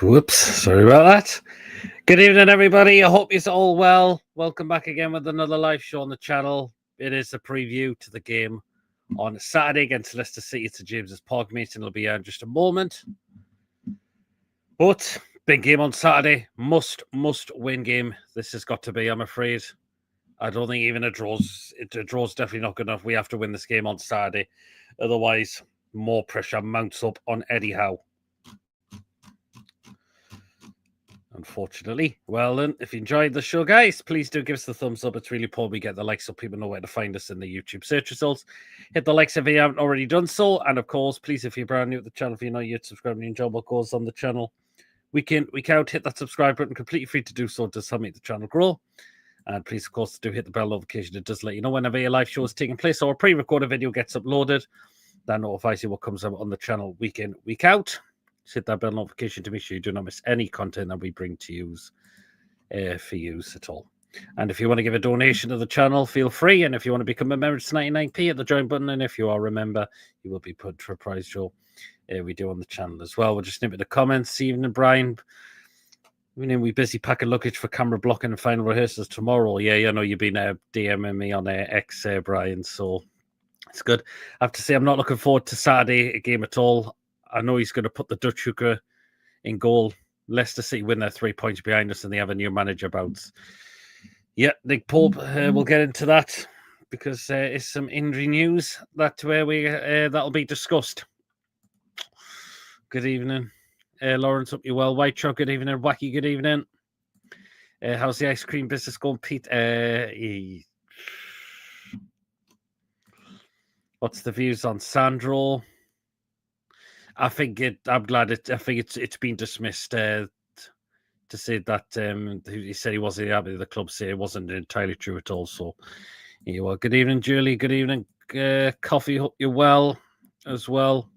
Whoops, sorry about that. Good evening, everybody. I hope you're all well. Welcome back again with another live show on the channel. It is a preview to the game on Saturday against Leicester City. It's a James's Park meeting. It'll be here in just a moment. But big game on Saturday. Must win game. This has got to be, I'm afraid. I don't think even a draw's definitely not good enough. We have to win this game on Saturday. Otherwise, more pressure mounts up on Eddie Howe. Unfortunately. Well then, if you enjoyed the show, guys, please do give us the thumbs up. It's really important we get the likes so people know where to find us in the YouTube search results. Hit the likes if you haven't already done so. And of course, please, if you're brand new to the channel, if you're not yet subscribed and you enjoy what goes on the channel, week in, week out, hit that subscribe button. Completely free to do so. It does help make the channel grow. And please, of course, do hit the bell notification. It does let you know whenever your live show is taking place or a pre-recorded video gets uploaded. That notifies you what comes out on the channel week in, week out. Hit that bell notification to make sure you do not miss any content that we bring to you for use at all. And if you want to give a donation to the channel, feel free. And if you want to become a member, it's 99p, hit the join button. And if you are a member, you will be put to a prize show we do on the channel as well. We'll just nip in the comments. Evening, Brian. We're busy packing luggage for camera blocking and final rehearsals tomorrow. Yeah, I know you've been DMing me on X, Brian, so it's good. I have to say, I'm not looking forward to Saturday game at all. I know he's going to put the Dutch hooker in goal. Leicester City win their 3 points behind us and they have a new manager bounce. Yeah, Nick Pope, we'll get into that because there is some injury news that'll be discussed. Good evening. Lawrence, hope you're well. White Truck, good evening. Wacky, good evening. How's the ice cream business going, Pete? What's the views on Sandro? I think it's been dismissed to say that he said he wasn't happy. The club say it wasn't entirely true at all. So, yeah, well, good evening, Julie. Good evening, Coffee. Hope you're well as well.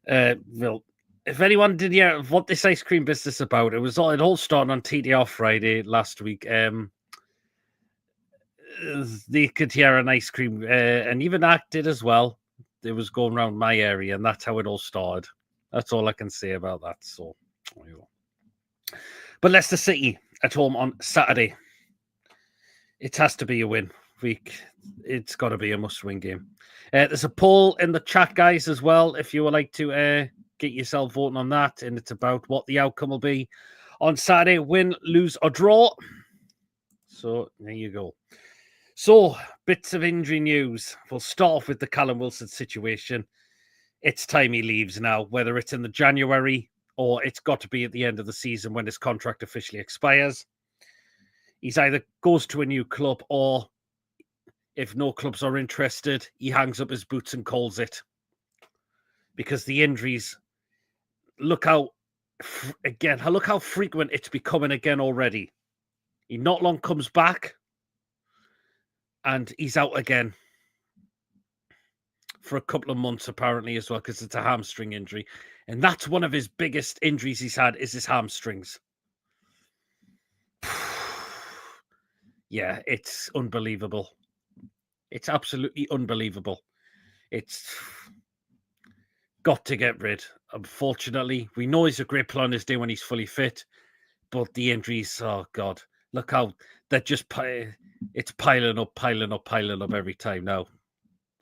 Well, if anyone did hear what this ice cream business about, it all started on TDR Friday last week. They could hear an ice cream, and even that did as well. It was going around my area, and that's how it all started. That's all I can say about that. So, but Leicester City at home on Saturday. It has to be a win. It's got to be a must-win game. There's a poll in the chat, guys, as well. If you would like to get yourself voting on that, and it's about what the outcome will be on Saturday: win, lose, or draw. So there you go. So, bits of injury news. We'll start off with the Callum Wilson situation. It's time he leaves now, whether it's in the January or it's got to be at the end of the season when his contract officially expires. He's either goes to a new club or, if no clubs are interested, he hangs up his boots and calls it. Because the injuries, look how frequent it's becoming again already. He not long comes back, and he's out again for a couple of months, apparently, as well, because it's a hamstring injury. And that's one of his biggest injuries he's had, is his hamstrings. Yeah, it's unbelievable. It's absolutely unbelievable. It's got to get rid. Unfortunately, we know he's a great player on his day when he's fully fit, but the injuries, oh, God. Look how they're just... It's piling up every time now.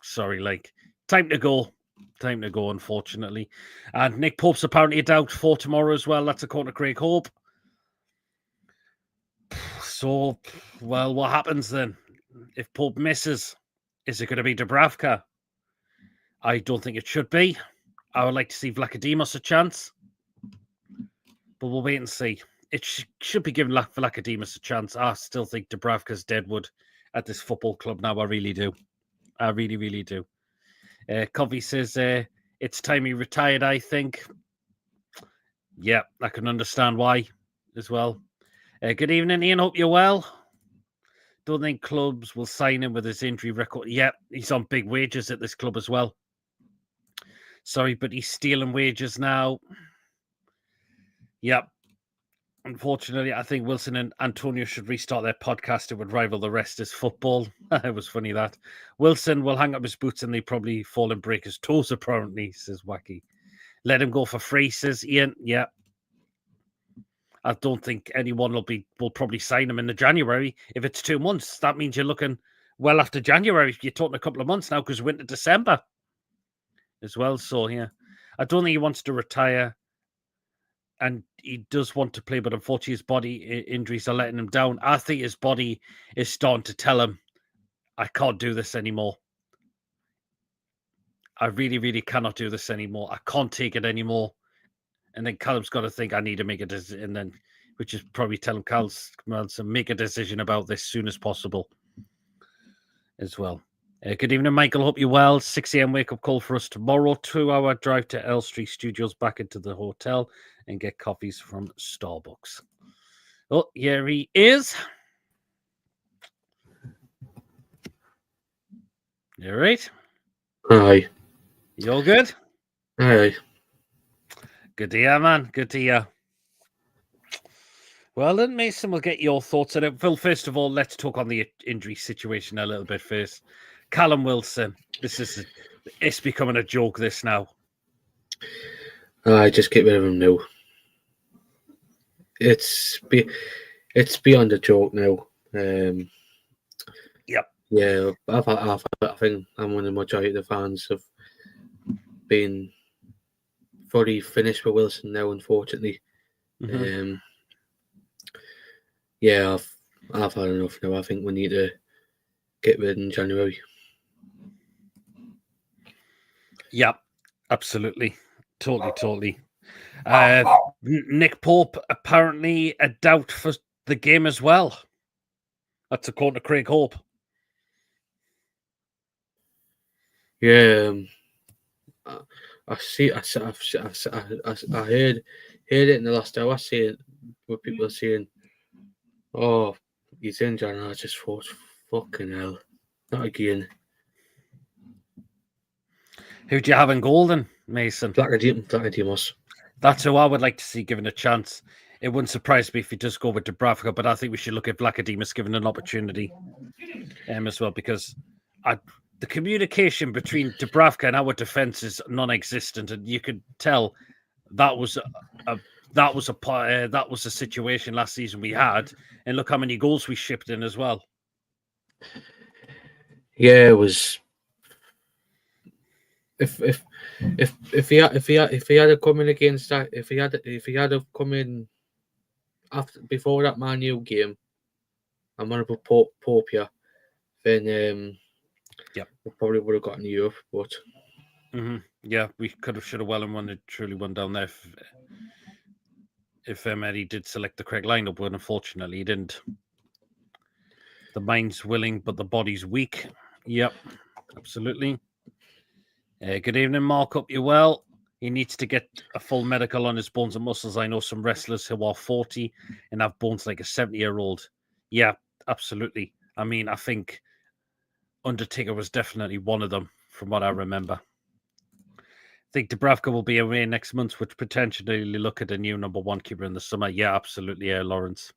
Sorry, time to go, unfortunately. And Nick Pope's apparently a doubt for tomorrow as well. That's according to Craig Hope. So, well, what happens then? If Pope misses, is it going to be Dubravka? I don't think it should be. I would like to see Vlachodimos a chance, but we'll wait and see. It should be given Vlachodimos a chance. I still think Dubravka's deadwood at this football club now. I really do. I really, really do. Covey says it's time he retired, I think. Yeah, I can understand why as well. Good evening, Ian. Hope you're well. Don't think clubs will sign him with his injury record. Yeah, he's on big wages at this club as well. Sorry, but he's stealing wages now. Yep. Unfortunately, I think Wilson and Antonio should restart their podcast. It would rival the rest as football. It was funny that. Wilson will hang up his boots and they probably fall and break his toes, apparently, says Wacky. Let him go for free, says Ian. Yeah. I don't think anyone will probably sign him in the January. If it's 2 months, that means you're looking well after January. You're talking a couple of months now because we're into December as well. So, yeah, I don't think he wants to retire. And he does want to play, but unfortunately his body injuries are letting him down. I think his body is starting to tell him, I can't do this anymore. I really, really cannot do this anymore. I can't take it anymore. And then Callum's got to think, I need to make a decision. And then, which is probably telling Callum to make a decision about this as soon as possible as well. Good evening, Michael. Hope you're well. 6 a.m. wake-up call for us tomorrow. 2-hour drive to Elstree Studios, back into the hotel and get coffees from Starbucks. Oh, here he is. You all right? Aye. You all good? Aye. Good to hear, man. Good to hear. Well, then, Mason, we'll get your thoughts on it. Phil, first of all, let's talk on the injury situation a little bit first. Callum Wilson, it's becoming a joke, this now. Just get rid of him now. It's beyond a joke now. Yep. Yeah, I think I'm one of the majority of the fans have been fully finished with Wilson now, unfortunately. Mm-hmm. Yeah, I've had enough now. I think we need to get rid in January. Yep, absolutely. Totally. Nick Pope, apparently a doubt for the game as well. That's according to Craig Hope. Yeah, I heard it in the last hour saying, with people saying, "Oh, he's injured," and I just thought, "Fucking hell, not again." Who do you have in Golden, Mason? Vlachodimos. That's who I would like to see given a chance. It wouldn't surprise me if he does go with Dubravka, but I think we should look at Vlachodimos given an opportunity as well, because the communication between Dubravka and our defence is non-existent, and you could tell that was a situation last season we had, and look how many goals we shipped in as well. Yeah, it was. If he had come in against that, if he had come in before that Man U game, I'm gonna put Pope here, then we probably would have gotten Europe, but yeah, we should have well and won, truly won down there if Eddie did select the correct lineup, but unfortunately he didn't. The mind's willing, but the body's weak. Yep, absolutely. Good evening, Mark. Hope you're well. He needs to get a full medical on his bones and muscles. I know some wrestlers who are 40 and have bones like a 70-year-old. Yeah, absolutely. I mean, I think Undertaker was definitely one of them, from what I remember. I think Dubravka will be away next month, which potentially look at a new number one keeper in the summer. Yeah, absolutely. Yeah, Lawrence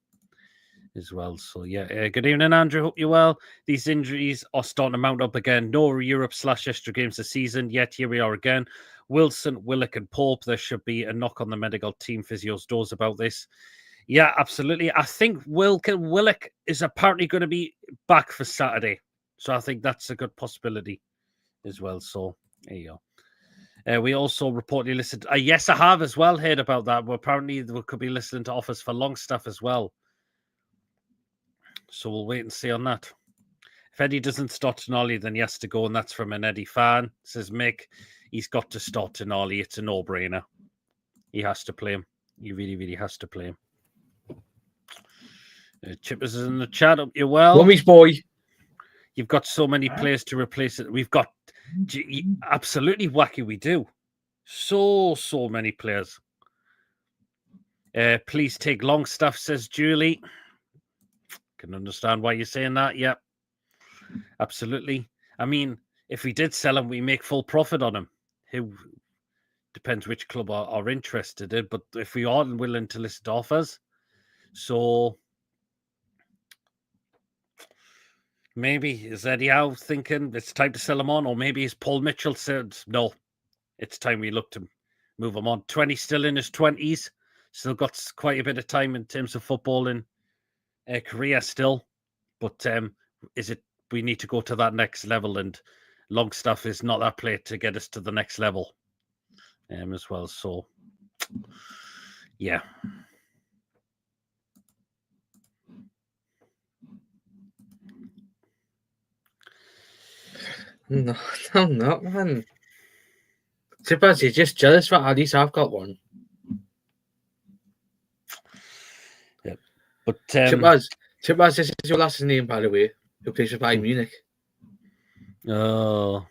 as well. So, yeah. Good evening, Andrew. Hope you're well. These injuries are starting to mount up again. No Europe/extra games this season, yet here we are again. Wilson, Willock, and Pope. There should be a knock on the medical team physio's doors about this. Yeah, absolutely. I think Willock is apparently going to be back for Saturday. So I think that's a good possibility as well. So there you go. We also reportedly listened. Yes, I have as well heard about that. Well, apparently we could be listening to offers for Longstaff as well. So we'll wait and see on that. If Eddie doesn't start Tonali, then he has to go, and that's from an Eddie fan. Says Mick, he's got to start Tonali. It's a no-brainer. He has to play him. He really, really has to play him. Chippers is in the chat. Up you well. Mummy's boy. You've got so many players to replace it. We've got absolutely wacky. We do. So many players. Please take Longstaff, says Julie. Can understand why you're saying that. Yep. Absolutely. I mean, if we did sell him, we make full profit on him. Who depends which club are interested in, but if we aren't willing to listen to offers, so maybe is Eddie Howe thinking it's time to sell him on, or maybe is Paul Mitchell said no, it's time we look to move him on. 20 still in his 20s, Still got quite a bit of time in terms of footballing career still. But is it we need to go to that next level, and Longstaff is not that player to get us to the next level as well. So, yeah. No, I'm not, man. Suppose you're just jealous that at least I've got one. Yeah. But Suppose this is your last name, by the way, who plays for Bayern Munich. Oh,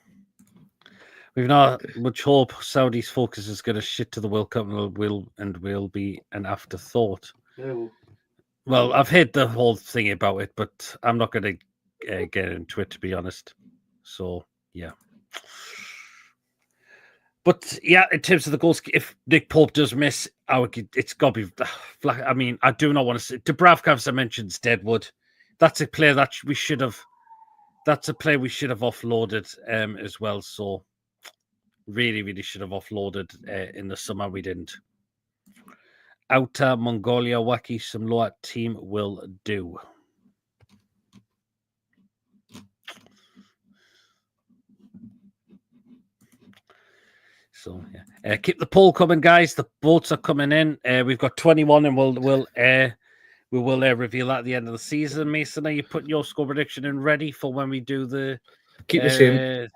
we've not much hope. Saudi's focus is going to shit to the World Cup and will be an afterthought. No. Well, I've heard the whole thing about it, but I'm not going to get into it, to be honest. So, yeah. But, yeah, in terms of the goals, if Nick Pope does miss, it's got to be... I mean, I do not want to say... Dubravka, as I mentioned, is Deadwood. That's a player that we should have... That's a player we should have offloaded as well. So, really, really should have offloaded in the summer. We didn't. Outer Mongolia, Wacky, some lower team will do. So yeah, keep the poll coming, guys. The votes are coming in. We've got 21, and we will reveal that at the end of the season. Mason, are you putting your score prediction in ready for when we do the? Keep the same.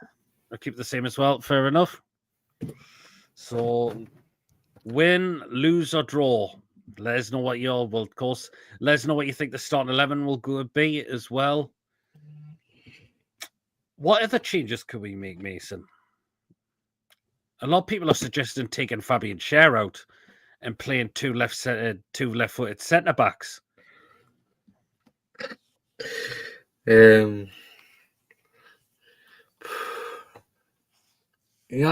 I'll keep the same as well. Fair enough. So, win, lose, or draw. Let us know what of course, let us know what you think the starting 11 will be as well. What other changes could we make, Mason? A lot of people are suggesting taking Fabian Schär out and playing two left-footed centre backs. Yeah,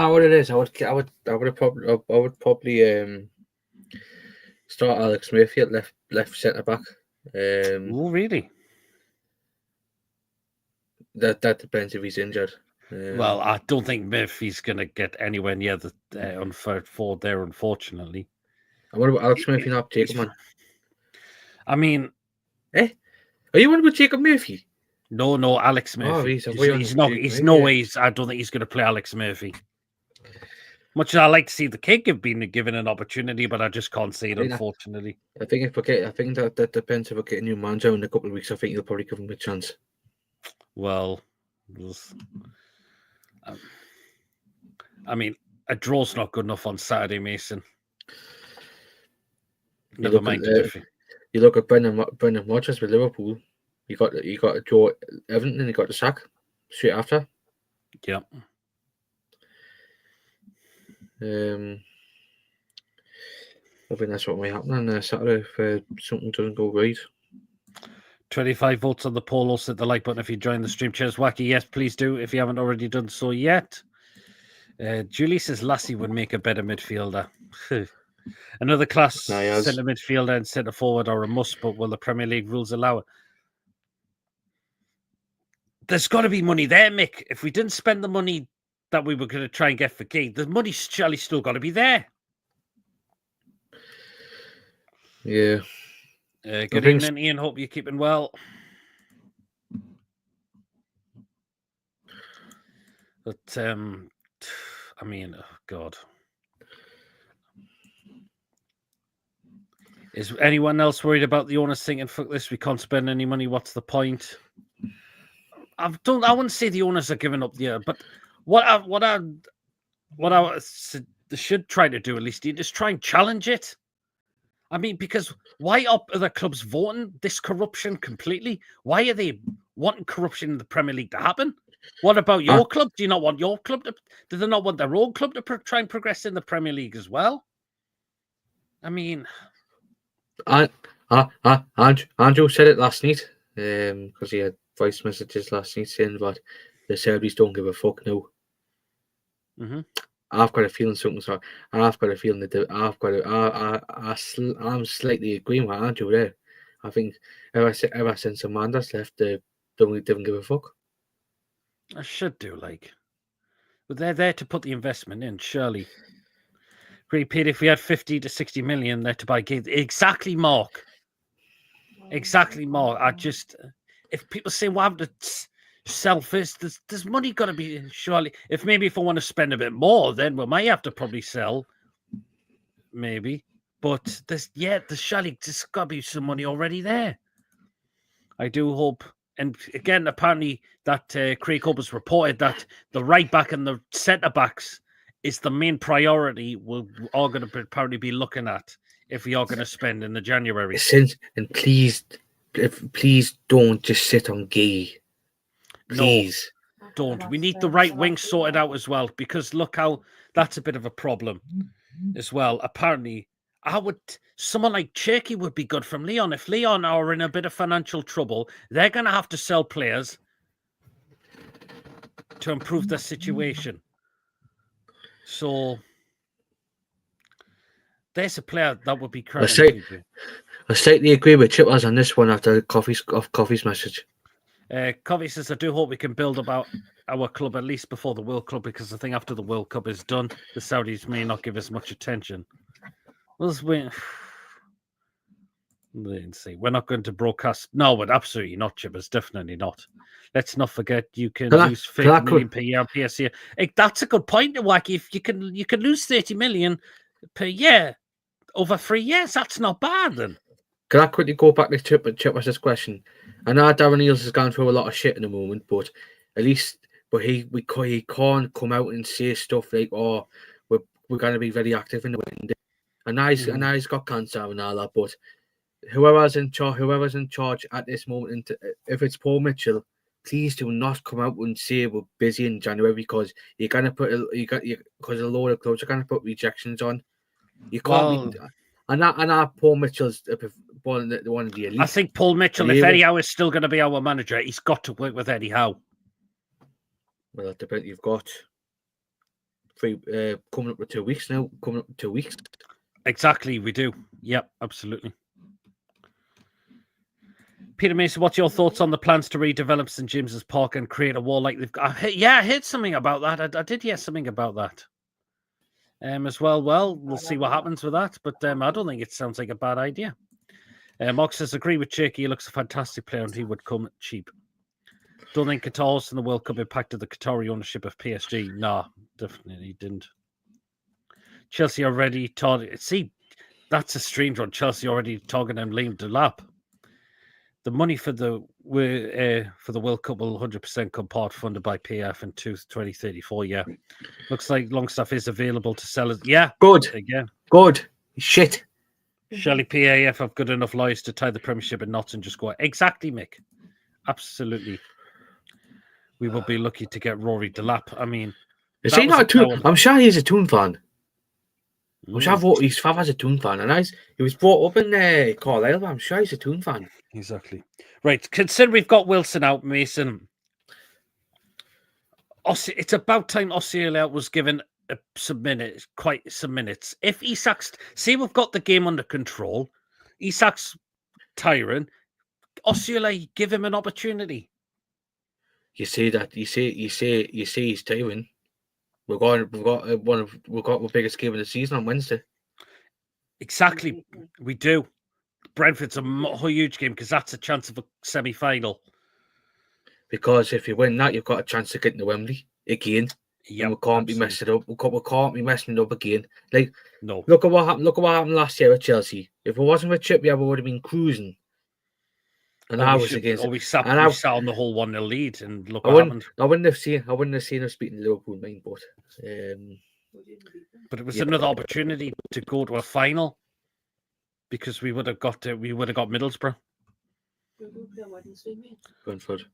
what it is, I would probably start Alex Murphy at left centre back. Oh, really? That depends if he's injured. Well, I don't think Murphy's going to get anywhere near the on third forward there, unfortunately. What about Alex Murphy not Jacob, man? I mean, are you on about Jacob Murphy? No, Alex Murphy. Oh, he's not. He's no ways. I don't think he's going to play Alex Murphy. Much as I like to see the kid being given an opportunity, but I just can't see it, unfortunately. I think that depends if we get a new manager in a couple of weeks. I think you'll probably give him a chance. Well, I mean, a draw's not good enough on Saturday, Mason. Never mind. You look at Brendan Rodgers with Liverpool. You got Joe Everton, and you got the sack straight after. Yeah. I think that's what might happen on Saturday if something doesn't go right. 25 votes on the poll. Also hit the like button if you join the stream. Cheers, Wacky. Yes, please do if you haven't already done so yet. Julie says Lassie would make a better midfielder. Another class centre midfielder and centre forward are a must, but will the Premier League rules allow it? There's got to be money there, Mick. If we didn't spend the money that we were going to try and get for Gay, the money's surely still got to be there. Yeah. Good evening, Ian. Hope you're keeping well. But, I mean, oh God. Is anyone else worried about the owners thinking, fuck this, we can't spend any money, what's the point? I wouldn't say the owners are giving up the year, but what I should try to do, at least, is try and challenge it. I mean, because why are other clubs voting this corruption completely? Why are they wanting corruption in the Premier League to happen? What about your club? Do you not want your club to? Do they not want their own club to try and progress in the Premier League as well? I mean, Andrew said it last night because he had voice messages last night saying that the Serbians don't give a fuck now. Mm-hmm. I've got a feeling something's wrong. I've got a feeling that I'm slightly agreeing with Andrew there. I think ever since Amanda's left, they don't give a fuck. I should do, but they're there to put the investment in, surely. Repeat, if we had 50 to 60 million there to buy games. Exactly, Mark. Exactly, Mark. If people say, well, I have to sell first, there's money got to be, surely. If I want to spend a bit more, then we might have to probably sell. Maybe. But there's surely there's got to be some money already there. I do hope. And again, apparently that Craig Hope has reported that the right back and the centre backs is the main priority we are going to probably be looking at if we are going to spend in the January. And please don't just sit on Gay. Please. No, don't. We need the right wing sorted out as well, because look how that's a bit of a problem as well. Apparently, someone like Cherky would be good from Leon. If Leon are in a bit of financial trouble, they're going to have to sell players to improve their situation. So there's a player that would be credited. I slightly agree with Chippers on this one after Coffee's message. Coffee says, I do hope we can build about our club at least before the World Cup, because I think after the World Cup is done, the Saudis may not give us much attention. Let's wait and see. We're not going to broadcast. No, but absolutely not, Chippers. Definitely not. Let's not forget you can lose 30 million per year on PSC. That's a good point, Wacky. If you can lose 30 million per year over 3 years, that's not bad then. Can I quickly go back to Chippers' question? I know Darren Eales has gone through a lot of shit in the moment, but at least he can't come out and say stuff like, "Oh, we're going to be very active in the window." And now he's got cancer and all that, but whoever's in charge at this moment, if it's Paul Mitchell, please do not come out and say we're busy in January, because you're gonna because a load of clubs are gonna put rejections on. You can't. And Paul Mitchell's one of the elite. I think Paul Mitchell, if Eddie Howe is still going to be our manager, he's got to work with Eddie Howe. Well, that depends. You've got coming up with 2 weeks now. Exactly, we do. Yep, absolutely. Peter Mason, what's your thoughts on the plans to redevelop St James's Park and create a wall like they've got? I heard something about that. I did hear something about that. As well. Well, we'll see what happens with that. But I don't think it sounds like a bad idea. Mark says, agree with Cherky. He looks a fantastic player and he would come cheap. Don't think Qatar hosting the World Cup impacted the Qatari ownership of PSG. Nah, definitely didn't. Chelsea already targeted. See, that's a strange one. Chelsea already targeting Liam Delap. The money for the World Cup will 100% come part funded by PF in 2034. Yeah, looks like Longstaff is available to sell it. Yeah, good again. Good shit. Shelley PAF have good enough lawyers to tie the Premiership in knots and just go exactly, Mick. Absolutely. We will be lucky to get Rory Delap. I mean, is he not a Toon? I'm sure he's a Toon fan. I'm sure his father's a Toon fan, and he was brought up in Carlisle, but I'm sure he's a Toon fan. Exactly. Right. Consider we've got Wilson out, Mason. It's about time Osceola was given quite some minutes. If Isak's, see, we've got the game under control. Isak's tiring. Osceola, give him an opportunity. You say that. You say he's tiring. We've got the biggest game of the season on Wednesday. Exactly, we do. Brentford's a huge game because that's a chance of a semi-final. Because if you win that, you've got a chance to get into Wembley again. Yeah, we can't be messing it up. We can't be messing it up again. Like, no. Look at what happened. Look at what happened last year at Chelsea. If it wasn't for Trippier, we would have been cruising. And I was against. Or we sat on the whole 1-0 lead, and look what happened. I wouldn't have seen us beating Liverpool, but it was another opportunity to go to a final, because we would have got Middlesbrough. Brentford.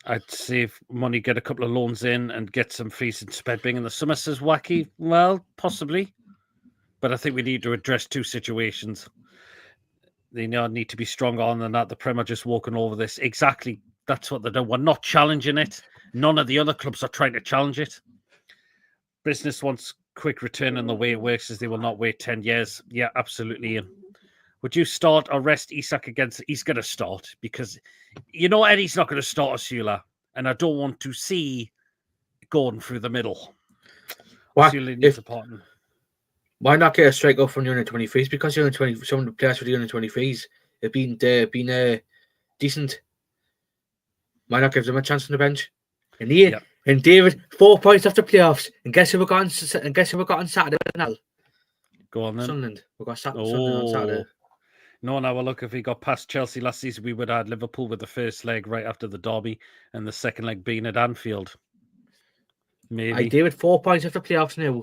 I'd save money, get a couple of loans in, and get some fees in Spedbing in the summer, says Wacky. Well, possibly. But I think we need to address two situations. They need to be stronger on than that. The Prem are just walking over this. Exactly. That's what they're doing. We're not challenging it. None of the other clubs are trying to challenge it. Business wants quick return, and the way it works is they will not wait 10 years. Yeah, absolutely. Would you start or rest Isak against? He's going to start, because Eddie's not going to start Osula, and I don't want to see Gordon through the middle. Osula needs a partner. Why not get a striker from the under 23s? Because the under 20, some of the players for the under 23s have been decent. Why not give them a chance on the bench? And and David, 4 points after playoffs. And guess who we got on Saturday now? Go on then. Sunderland. We got Sunderland on Saturday. No, now look, if we got past Chelsea last season, we would have had Liverpool with the first leg right after the derby and the second leg being at Anfield. Maybe. I David, 4 points after playoffs now.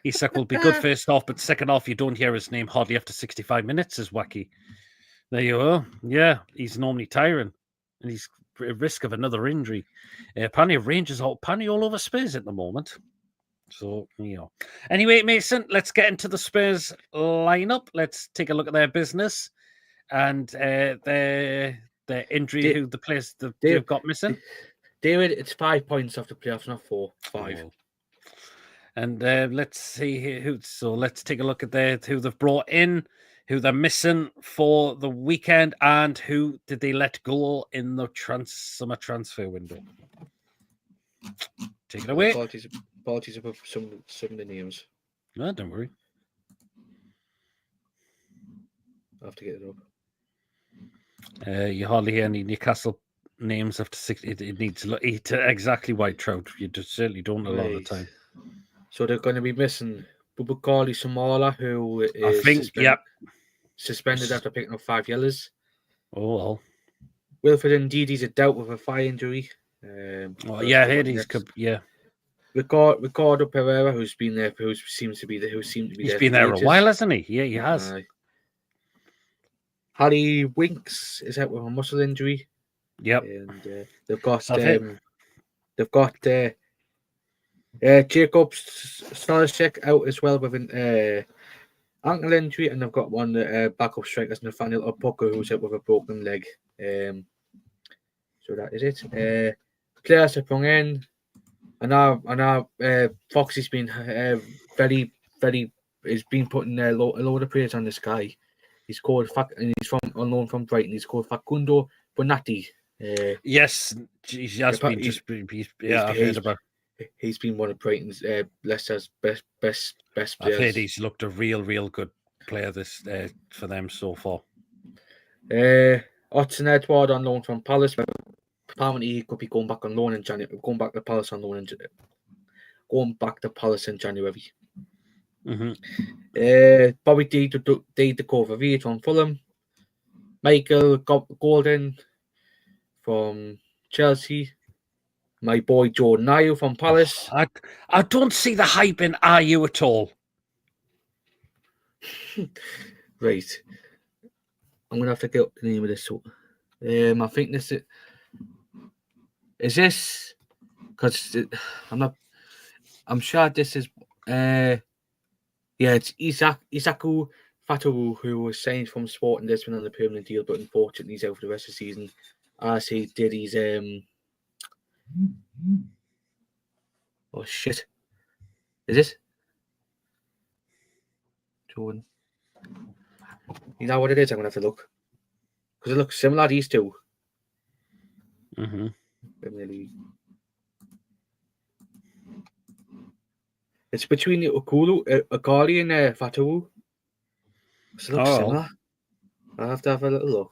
Isak will be good first half, but second half you don't hear his name hardly after 65 minutes is wacky. There you are. Yeah, he's normally tiring. And he's at risk of another injury. Apparently Rangers all over Spurs at the moment. So, Anyway, Mason, let's get into the Spurs lineup. Let's take a look at their business and their injury, who the players they've got missing. David, it's 5 points after playoffs, not 4. 5. Oh. And let's see who. So let's take a look at who they've brought in, who they're missing for the weekend, and who did they let go in the summer transfer window. Take it away. Apologies about some of the names. No, don't worry. I have to get it up. You hardly hear any Newcastle names after 6. It needs to eat exactly white trout. You certainly don't a lot of the time. So they're going to be missing Bubakali Samala, who is suspended after picking up 5 yellows. Oh, well. Wilfred Ndidi's a doubt with a thigh injury. Ricardo Pereira, who's been there, who seems to be there. He's been there a while, hasn't he? Yeah, he has. Harry Winks is out with a muscle injury. Yep. And they've got Jacob Stanisek out as well with an ankle injury, and they've got one backup striker, Nathaniel Opoku, who's out with a broken leg. So that is it. Players have brought in, and our Foxy's been very, very. He's been putting a load of praise on this guy. He's called and he's on loan from Brighton. He's called Facundo Bonatti. Yes, he has been. I've heard about. He's been one of Brighton's Leicester's best players. I've heard he's looked a real good player this for them so far. Otson Edward on loan from Palace. Apparently, he could be going back on loan in January. Going back to Palace on loan in January. Mm-hmm. Bobby D to cover Reed from Fulham. Michael Golden from Chelsea. My boy Jordan Ayew from Palace. I don't see the hype in Ayew at all. Right. I'm going to have to get up the name of this. I think this is this because I'm sure this is it's Isaku Fatawu, who was signed from Sporting Lisbon on a permanent deal, but unfortunately he's out for the rest of the season as he did his oh shit, is this Jordan? You know what it is? I'm gonna have to look because it looks similar to these two. Mm-hmm. It's between the Akali and Fatawu. It looks similar. I'll have to have a little look.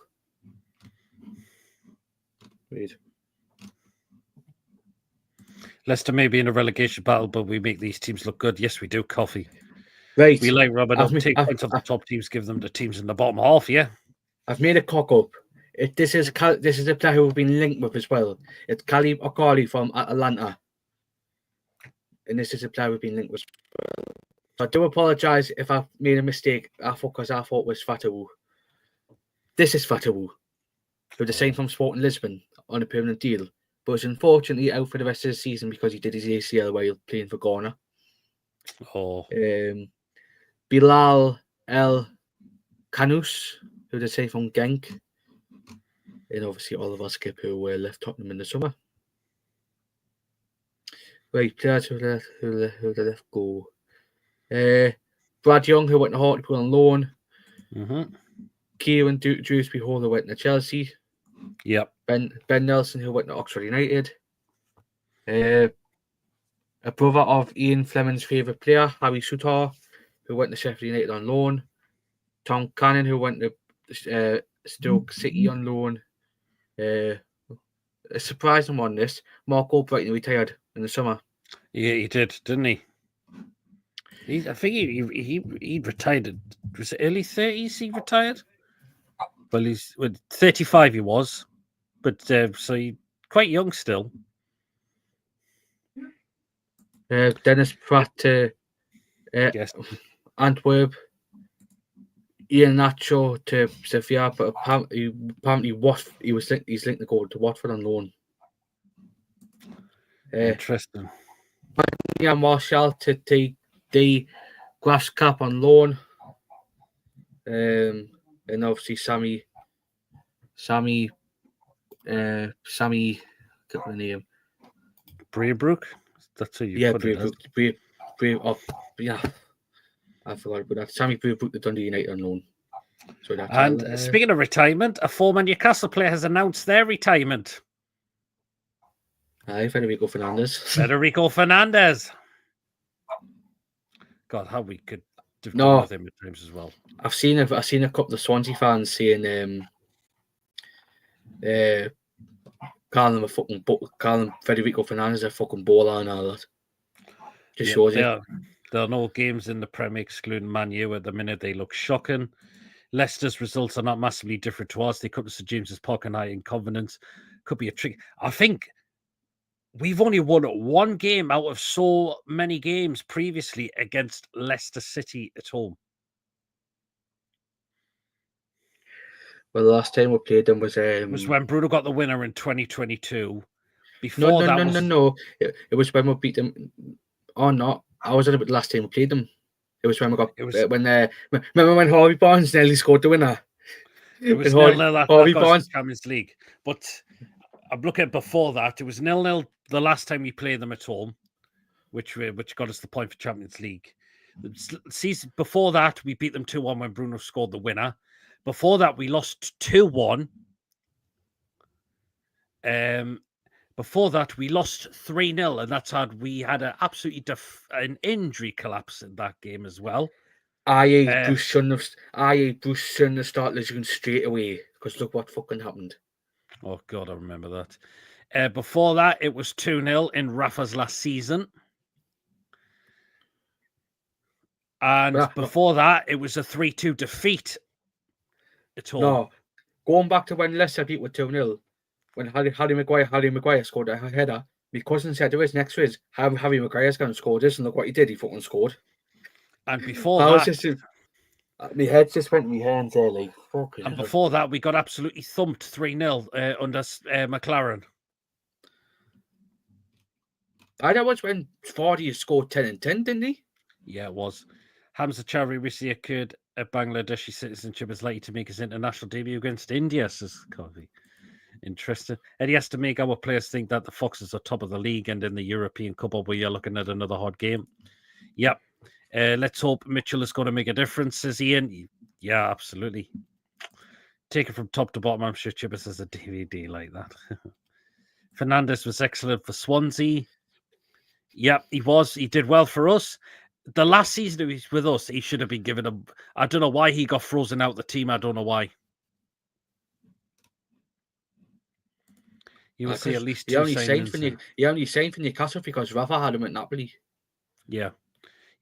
Read. Leicester may be in a relegation battle, but we make these teams look good. Yes, we do, Coffee. Right. We like rubbing up, take points off the top teams, give them the teams in the bottom half, yeah. I've made a cock up. This is a player who we've been linked with as well. It's Kalib Okali from Atlanta. And this is a player we've been linked with. So I do apologise if I've made a mistake. I thought it was Fatawu. This is Fatawu. Who the same from Sporting Lisbon on a permanent deal. But was unfortunately out for the rest of the season because he did his ACL while playing for Ghana. Oh. Bilal El Kanous, who they say from Genk. And obviously Oliver Skip, who left Tottenham in the summer. Right, players who they left go. Brad Young, who went to Hartlepool on loan. Mm-hmm. Kieran Dewsbury Hall, who went to Chelsea. Yep. Ben Nelson, who went to Oxford United. A brother of Ian Fleming's favourite player, Harry Sutar, who went to Sheffield United on loan. Tom Cannon, who went to Stoke City on loan. A surprising one, this. Mark Albrighton retired in the summer. Yeah, he did, didn't he? I think he retired. Was it early 30s he retired? Well, 35 he was, but so he quite young still. Dennis Pratt to Yes. Antwerp. Ian Nacho to Sevilla, but apparently he's linked to go to Watford on loan. Interesting. Yeah, Marshall to take the grass cap on loan. And obviously Sammy, get the name. Braybrooke? That's who you put Braybrooke. it as. I forgot about that. Sammy Braybrooke to Dundee United on loan. So that's and speaking of retirement, a former Newcastle player has announced their retirement. Federico Fernandez. God, how we could have done with him at times as well. I've seen a couple of Swansea fans saying calling Federico Fernandez a fucking baller and all that. Just shows you. There are no games in the Premier excluding Man U at the minute. They look shocking. Leicester's results are not massively different to us. They come to St James's Park and in Covenant. Could be a trick. I think we've only won one game out of so many games previously against Leicester City at home. Well, the last time we played them was when Bruno got the winner in 2022. No. It was when we beat them. Oh no, I was at it the last time we played them. It was when we got remember when Harvey Barnes nearly scored the winner. It was 0-0 at Harvey Barnes Champions League, but I'm looking at before that. It was 0-0 the last time we played them at home, which got us the point for Champions League. The season before that, we beat them 2-1 when Bruno scored the winner. Before that, we lost 2-1. Before that, we lost 3-0, and that's had we had an absolutely an injury collapse in that game as well. Bruce shouldn't have started losing straight away because look what fucking happened. Oh God, I remember that. Before that, it was 2-0 in Rafa's last season. And before that, it was a 3-2 defeat at home. No, going back to when Leicester beat with 2-0, when Harry Maguire scored a header, my cousin said to his next race, Harry Maguire's going to score this, and look what he did, he fucking scored. And before that... my head just went in my hands there, like, fucking and before that, we got absolutely thumped 3-0 under McLaren. That was when Vardy scored 10 and 10, didn't he? Yeah, it was. Hamza Chowdhury recently occurred a Bangladeshi citizenship is likely to make his international debut against India, says Covey. Interesting. Eddie has to make our players think that the Foxes are top of the league and in the European Cup, where you're looking at another hard game. Yep. Let's hope Mitchell is going to make a difference, says Ian. Yeah, absolutely. Take it from top to bottom. I'm sure Chibbis has a DVD like that. Fernandez was excellent for Swansea. Yep, he was. He did well for us. The last season he was with us, he should have been given a... I don't know why he got frozen out the team. I don't know why. You will see at least two signings. He only signed for Newcastle because Rafa had him at Napoli. Yeah.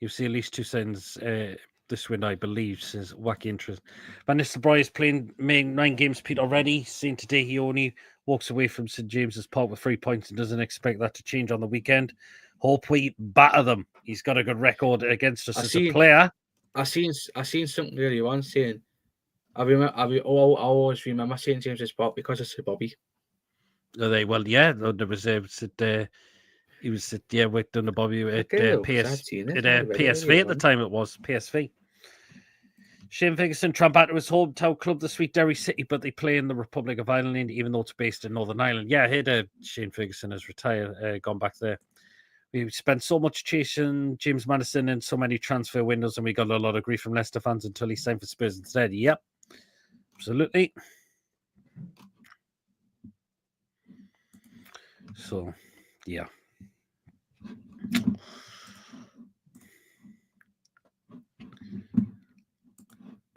You'll see at least two signings this window, I believe, says Wacky Interest. Van Nistelrooy is playing 9 games, Pete, already. Seen today he only walks away from St James's Park with 3 points and doesn't expect that to change on the weekend. Hope we batter them. He's got a good record against us as a player. I seen something earlier on saying, I always remember St James's Park because it's Bobby. Well, yeah, there was he was worked under Bobby at PSV at the time. It was PSV. Shane Ferguson tramped back to his hometown club, the Sweet Derry City, but they play in the Republic of Ireland, even though it's based in Northern Ireland. Yeah, I heard Shane Ferguson has retired, gone back there. We spent so much chasing James Maddison in so many transfer windows, and we got a lot of grief from Leicester fans until he signed for Spurs instead. Yep, absolutely. So, yeah.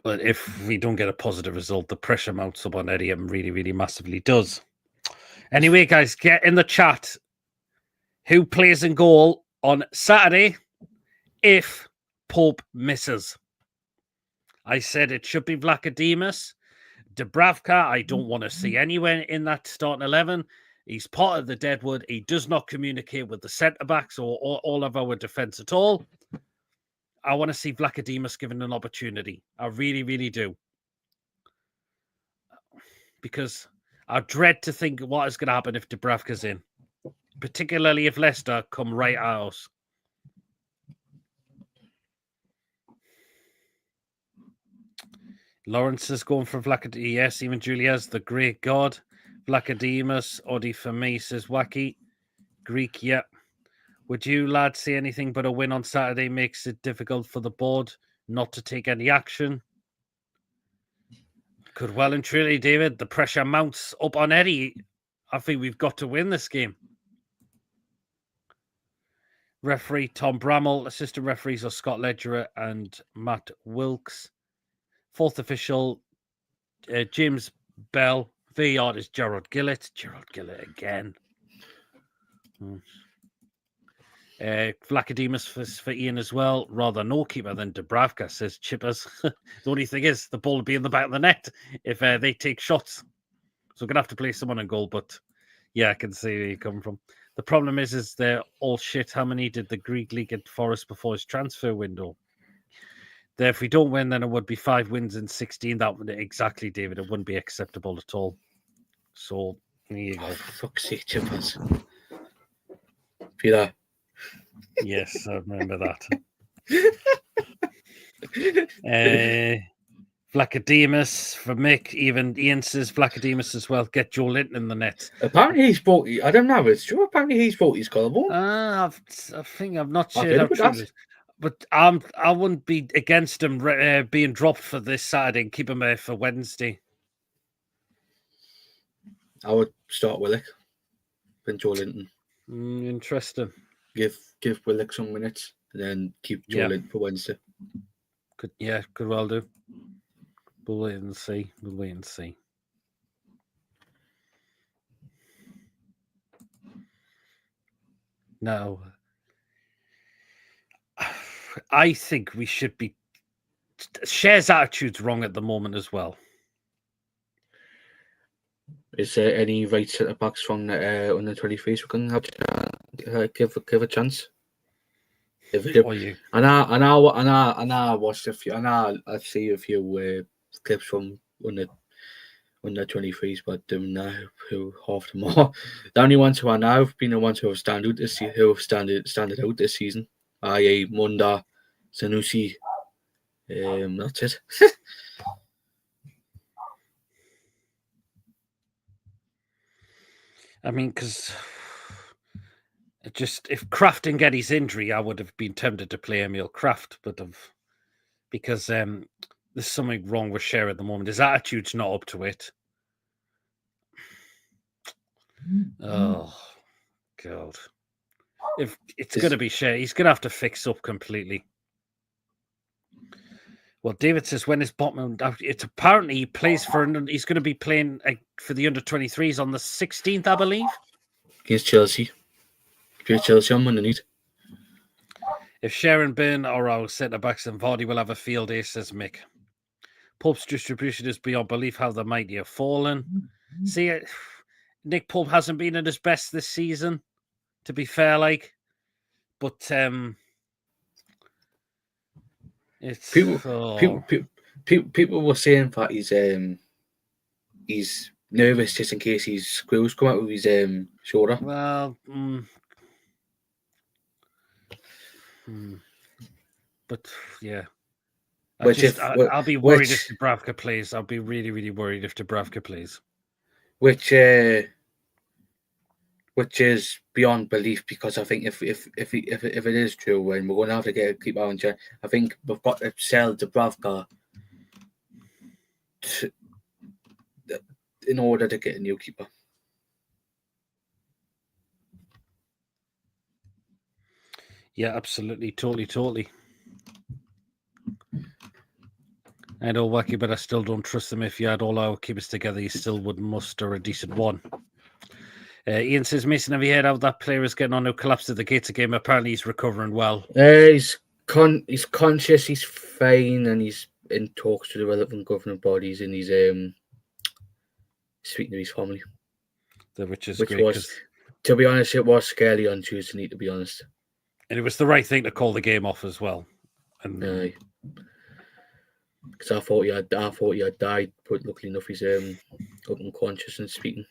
But if we don't get a positive result, the pressure mounts up on Eddie and really, really massively does. Anyway, guys, get in the chat. Who plays in goal on Saturday if Pope misses? I said it should be Vlachodimos. Dubravka, I don't want to see anywhere in that starting 11. He's part of the Deadwood. He does not communicate with the centre-backs or all of our defence at all. I want to see Vlachodimos given an opportunity. I really, really do. Because I dread to think what is going to happen if Dubravka's in. Particularly if Leicester come right at us. Lawrence is going for Vlachodimos. Yes, even Julia's the great god. Vlachodimos. Oddy for me, says Wacky. Greek, yeah. Would you, lads, say anything but a win on Saturday makes it difficult for the board not to take any action? Could well and truly, David, the pressure mounts up on Eddie. I think we've got to win this game. Referee Tom Bramall. Assistant referees are Scott Ledger and Matt Wilkes. Fourth official, James Bell. VAR is Gerald Gillett. Gerald Gillett again. Vlachodimos for Ian as well. Rather no keeper than Dubravka, says Chippers. The only thing is the ball will be in the back of the net if they take shots. So we're going to have to play someone in goal. But yeah, I can see where you come from. The problem is they're all shit. How many did the Greek league get Forest before his transfer window? There, if we don't win, then it would be 5 wins in 16. That would exactly, David. It wouldn't be acceptable at all. So here you go. For fuck's sake, Chippers. Feel that? Yes, I remember that. Vlachodimos for Mick. Even Ian says Vlachodimos as well. Get Joe Linton in the net. Apparently he's bought. I don't know. It's true. Apparently he's bought his collarbone. I think I'm not sure how true it is. But I wouldn't be against him being dropped for this Saturday and keep him there for Wednesday. I would start Willock and Joe Linton. Interesting. Give Willock some minutes and then keep Joe Linton for Wednesday. Could well do. We'll wait and see. No. I think we should be. Cher's attitude's wrong at the moment as well. Is there any right centre backs from the under 23s we can have give a chance? I watched a few. I see a few clips from under 23s, but now who half them are. The only ones who I know have been the ones who have standed out this season. I.e. Munda, Sanusi. That's it. I mean, because if Kraft didn't get his injury, I would have been tempted to play Emil Kraft, because there's something wrong with Cher at the moment. His attitude's not up to it. Oh, God. If it's going to be Cher, he's going to have to fix up completely. Well, David says, when is Botman? It's apparently he plays he's going to be playing for the under-23s on the 16th, I believe. Against Chelsea. Against Chelsea on Monday night. If Sharon Byrne or our centre-backs and Vardy will have a field day, says Mick. Pope's distribution is beyond belief how the mighty have fallen. See, Nick Pope hasn't been at his best this season, to be fair, but it's people were saying that he's nervous just in case his screws come out of his shoulder. Well, but yeah, I'll be worried if Dubravka plays. I'll be really, really worried if Dubravka plays. Which is beyond belief, because I think if it is true, and we're going to have to keep our check, I think we've got to sell Dubravka in order to get a new keeper. Yeah, absolutely, totally. I know, Wacky, but I still don't trust him. If you had all our keepers together, you still would muster a decent one. Ian says, Mason, have you heard how that player is getting on who collapsed at the Gates game? Apparently he's recovering well. He's conscious, he's fine, and he's in talks to the relevant governing bodies, and he's speaking to his family. Which is which great. Was, to be honest, it was scary on Tuesday night, to be honest. And it was the right thing to call the game off as well. And because I thought he had died, but luckily enough he's up and conscious and speaking.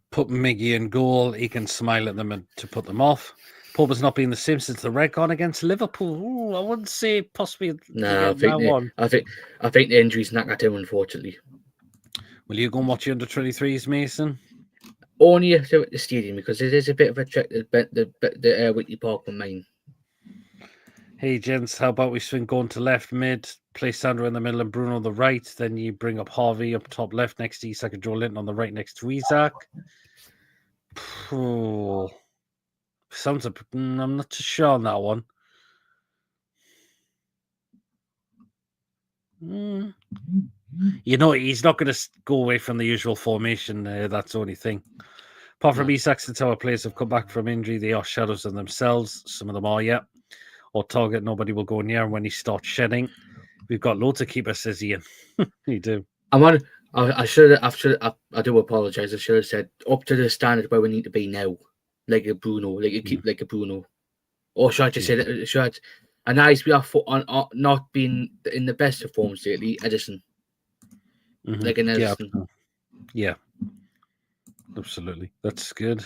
Put Miggy in goal, he can smile at them and to put them off. Pogba's not been the same since the red card against Liverpool. Ooh, I wouldn't say possibly. I think the injuries knackered him, unfortunately. Will you go and watch the under-23s, Mason? Only at the stadium, because it is a bit of a trek, the Whitley Park on mine. Hey, gents, how about we swing going to left mid, play Sandro in the middle and Bruno on the right, then you bring up Harvey up top left next to Isak and Joe Linton on the right next to Isak. Oh, sounds a... I'm not too sure on that one. You know, he's not going to go away from the usual formation. That's the only thing. Apart from Isak, since our players have come back from injury, they are shadows of themselves. Some of them are, yeah. Or target nobody will go near when he starts shedding. We've got loads of keepers, says Ian. You do. I do apologise. I should have said up to the standard where we need to be now, like a Bruno, like a Bruno. Or should I just say that? And nice we are on not being in the best of forms lately, Edison. Like an Edison. Yeah. Absolutely. That's good.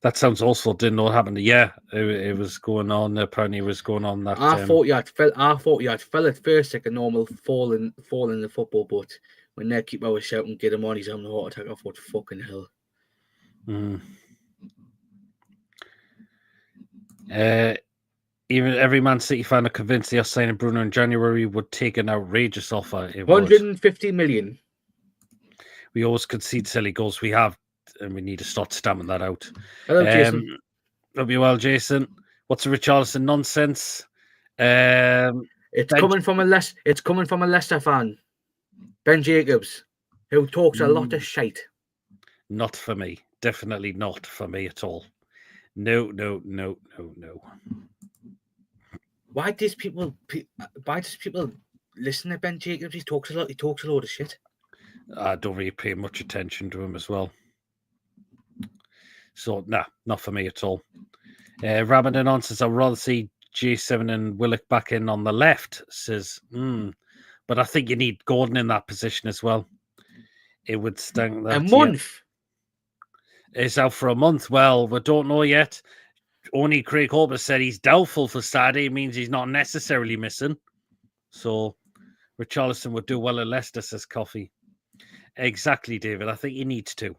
That sounds awful. Didn't know what happened. Yeah, it was going on. Apparently, it was going on. That I thought you had fell at first like a normal fall in the football, but when their keeper was shouting, "Get him on! He's having a heart attack!" I thought, "Fucking hell." Even every Man City fan are convinced they are signing Bruno in January would take an outrageous offer. 150 million. We always concede silly goals. We have, and we need to start stamping that out. Hello, Jason. Hope you well, Jason. What's the Richarlison nonsense? It's coming from a Leicester fan, Ben Jacobs, who talks a lot of shite. Not for me. Definitely not for me at all. No. Why does people listen to Ben Jacobs? He talks a lot of shit. I don't really pay much attention to him as well. So, not for me at all. Ramadan answers, I'd rather see J7 and Willock back in on the left, says, but I think you need Gordon in that position as well. It would stink. That, a month? Yeah. It's out for a month. Well, we don't know yet. Only Craig Hopper said he's doubtful for Saturday. It means he's not necessarily missing. So, Richarlison would do well at Leicester, says Coffee. Exactly, David. I think he needs to.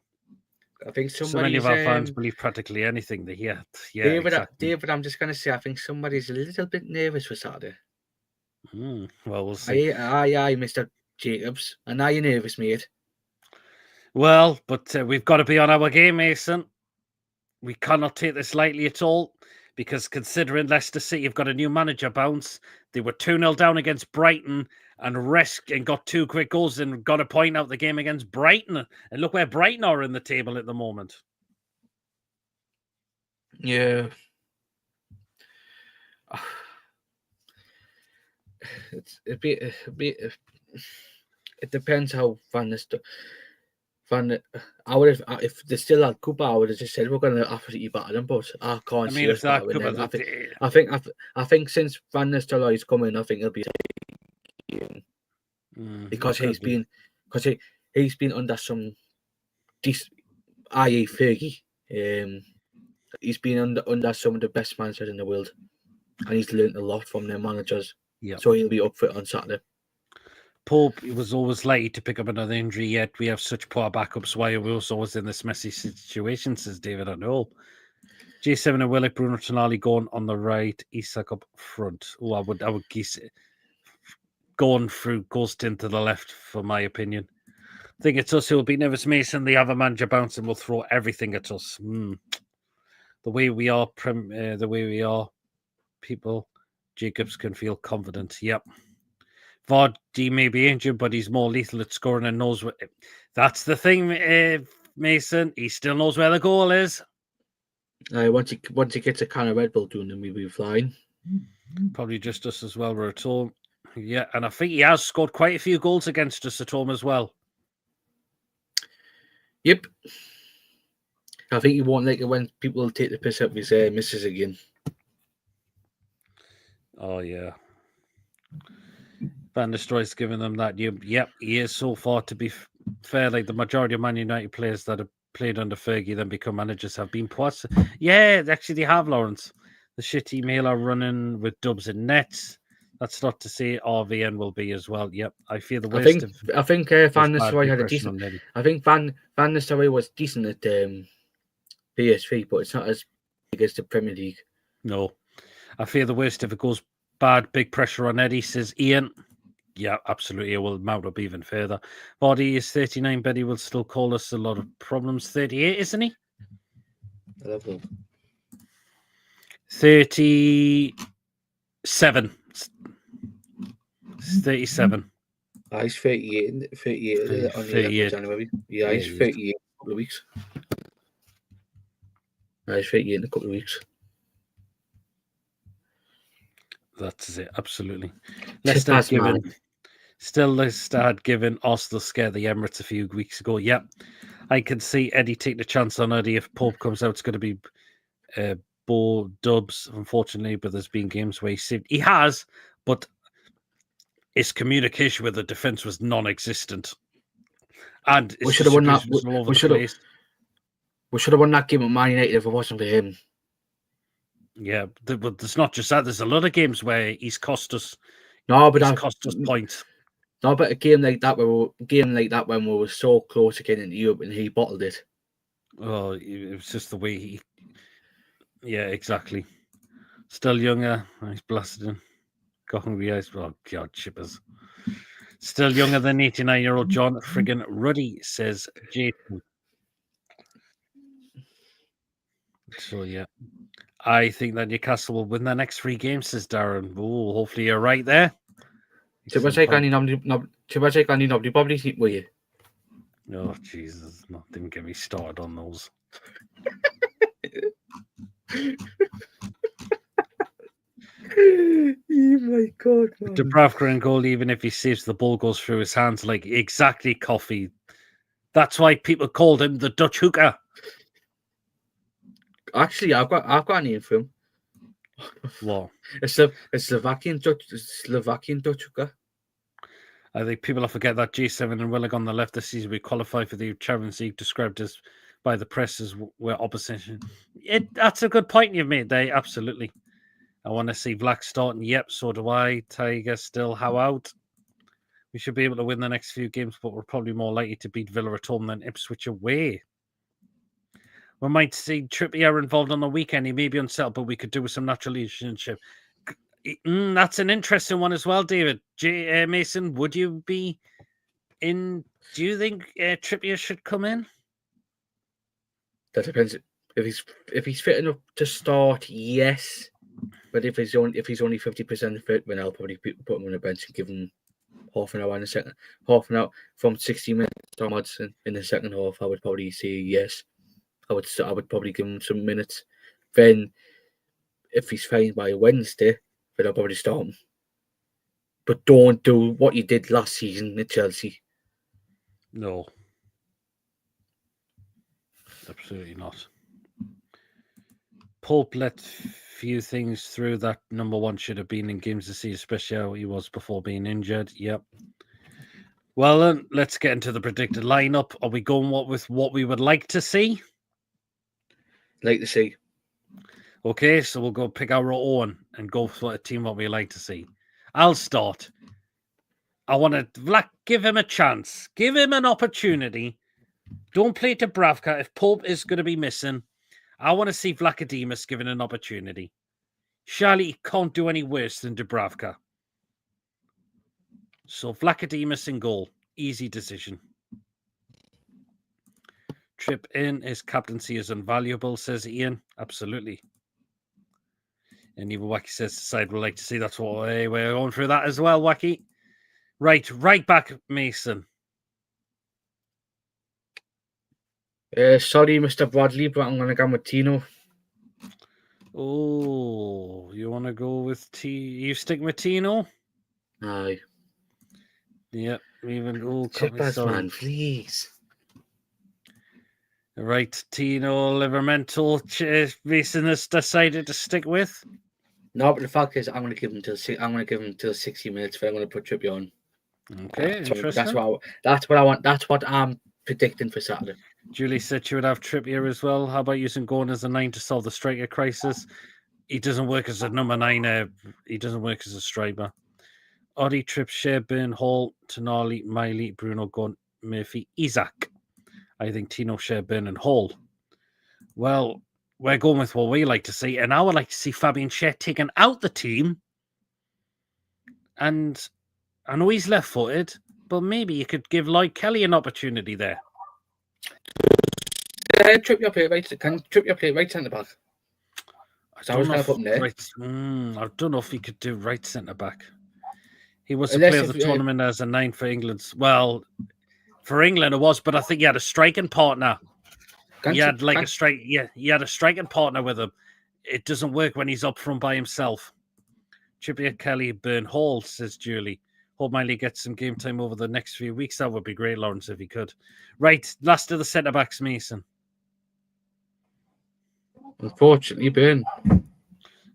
I think so many of our fans believe practically anything they hear. Yeah, David, exactly. David, I'm just going to say, I think somebody's a little bit nervous for Saturday. Well, we'll see. Aye, Mr. Jacobs. And now you're nervous, mate. Well, but we've got to be on our game, Mason. We cannot take this lightly at all, because considering Leicester City have got a new manager bounce, they were 2-0 down against Brighton and got 2 quick goals and got a point out the game against Brighton. And look where Brighton are in the table at the moment. Yeah. It depends how I would have, if they still had Cooper, I would have just said we're going to absolutely batter them, but I can't see us battering them. I think since Van Nistelrooy's coming, I think he'll be because he's been under some i.e. Fergie. He's been under some of the best managers in the world, and he's learned a lot from their managers. Yeah. So he'll be up for it on Saturday. Pope was always likely to pick up another injury, yet we have such poor backups. Why are we also always in this messy situation, says David. I know. J7 and Willock, Bruno Tonali going on the right, Isak up front. Oh, I would guess going through Ghost into the left, for my opinion. I think it's us who will be nervous, Mason. The other manager bouncing will throw everything at us. The way we are, people. Jacobs can feel confident. Yep. Vardy may be injured, but he's more lethal at scoring and knows what. That's the thing, Mason. He still knows where the goal is. Once he gets a can of Red Bull doing them, he'll be flying. Probably just us as well. We're at home. Yeah, and I think he has scored quite a few goals against us at home as well. Yep. I think he won't like it when people take the piss out of his misses again. Oh, yeah. Van der Stroy's giving them that. Yep, he is so far, to be fair. Like the majority of Man United players that have played under Fergie, then become managers, have been pots. Yeah, actually, they have, Lawrence. The shit email are running with dubs and nets. That's not to say RVN will be as well. Yep, I fear the worst. I think Van der Stroy had a decent. I think Van der Stroy was decent at PSV, but it's not as big as the Premier League. No, I fear the worst if it goes bad. Big pressure on Eddie, says Ian. Yeah, absolutely. It will mount up even further. Body is 39. Betty will still call us a lot of problems. 38, isn't he? 37. 37. He's 38. 38 on the 11th of January. Yeah, he's 38 in a couple of weeks. He's 38 in a couple of weeks. That's it. Absolutely. Leicester had given Arsenal scare the Emirates a few weeks ago. Yep. I can see Eddie take the chance on Eddie. If Pope comes out, it's going to be Bo Dubs, unfortunately, but there's been games where he has, but his communication with the defence was non-existent. And we should have won that. We should have won that game at Man United if it wasn't for him. Yeah, but there's not just that. There's a lot of games where he's cost us. No, but he's cost us points. No, but a game like that when we were so close to getting into Europe and he bottled it. Oh, it was just the way he. Yeah, exactly. Still younger. He's blasted him. Got hungry eyes. Oh, God, chippers. Still younger than 89-year-old John friggin' Ruddy, says Jason. So, yeah. I think that Newcastle will win their next 3 games, says Darren. Oh, hopefully you're right there. Nobody were you? Oh, Jesus. No, didn't get me started on those. Oh my God, man. Dubravka in goal, even if he saves the ball goes through his hands, like exactly Coffee. That's why people called him the Dutch hooker. Actually, I've got a name for him. What? It's Slovakian Dutch hooker. I think people will forget that G7 and Willig on the left this season we qualified for the Champions League, described as by the press as where opposition. That's a good point you've made there. Absolutely. I want to see Vlack starting. Yep, so do I. Tiger still how out. We should be able to win the next few games, but we're probably more likely to beat Villa at home than Ipswich away. We might see Trippier involved on the weekend. He may be unsettled, but we could do with some natural leadership. That's an interesting one as well, David. Mason, would you be in? Do you think Trippier should come in? That depends. If he's fit enough to start, yes. But if he's only 50% fit, then I'll probably put him on the bench and give him half an hour from 60 minutes onwards in the second half. I would probably say yes. I would probably give him some minutes. Then, if he's fine by Wednesday, then I'll probably start him. But don't do what you did last season at Chelsea. No. Absolutely not. Pope let few things through that number one should have been in games to see, especially how he was before being injured. Yep. Well, then, let's get into the predicted lineup. Are we going with what we would like to see? Like to see. Okay, so we'll go pick our own and go for a team what we like to see. I'll start. I want to give him a chance. Give him an opportunity. Don't play Dubravka. If Pope is going to be missing, I want to see Vlachodimos given an opportunity. Surely he can't do any worse than Dubravka. So Vlachodimos in goal. Easy decision. Trip in, his captaincy is invaluable, says Ian. Absolutely. And even Wacky says the side would like to see. That's what we're going through that as well, Wacky. Right back, Mason. Sorry, Mr. Bradley, but I'm going to go with Tino. Oh, you want to go with You stick with Tino? Aye. Yep. Even Chippers, man, please. Right, Tino Livermental. Mason has decided to stick with. No, but the fact is, I'm going to give him till 60 minutes. I'm going to put Trippier on. Okay, interesting. That's what I want. That's what I'm predicting for Saturday. Julie said she would have Trippier as well. How about using Gordon as a 9 to solve the striker crisis? He doesn't work as a number 9. He doesn't work as a striker. Oddie, Tripp, Sherburn, Hall, Tonali, Miley, Bruno, Gunn, Murphy, Isaac. I think Tino, Sherburn, and Hall. Well, we're going with what we like to see, and I would like to see Fabian Schär taken out the team. And I know he's left-footed, but maybe you could give Lloyd Kelly an opportunity there. Trippier play right. Can Trippier play right centre back? I don't know if he could do right centre back. He was the player of the tournament as a 9 for England. Well, for England it was, but I think he had a striking partner. He had a striking partner with him. It doesn't work when he's up front by himself. Trippier, Kelly, Burn, Hall, says Julie. Hope Miley gets some game time over the next few weeks. That would be great, Lawrence, if he could. Right, last of the centre backs, Mason. Unfortunately, Burn.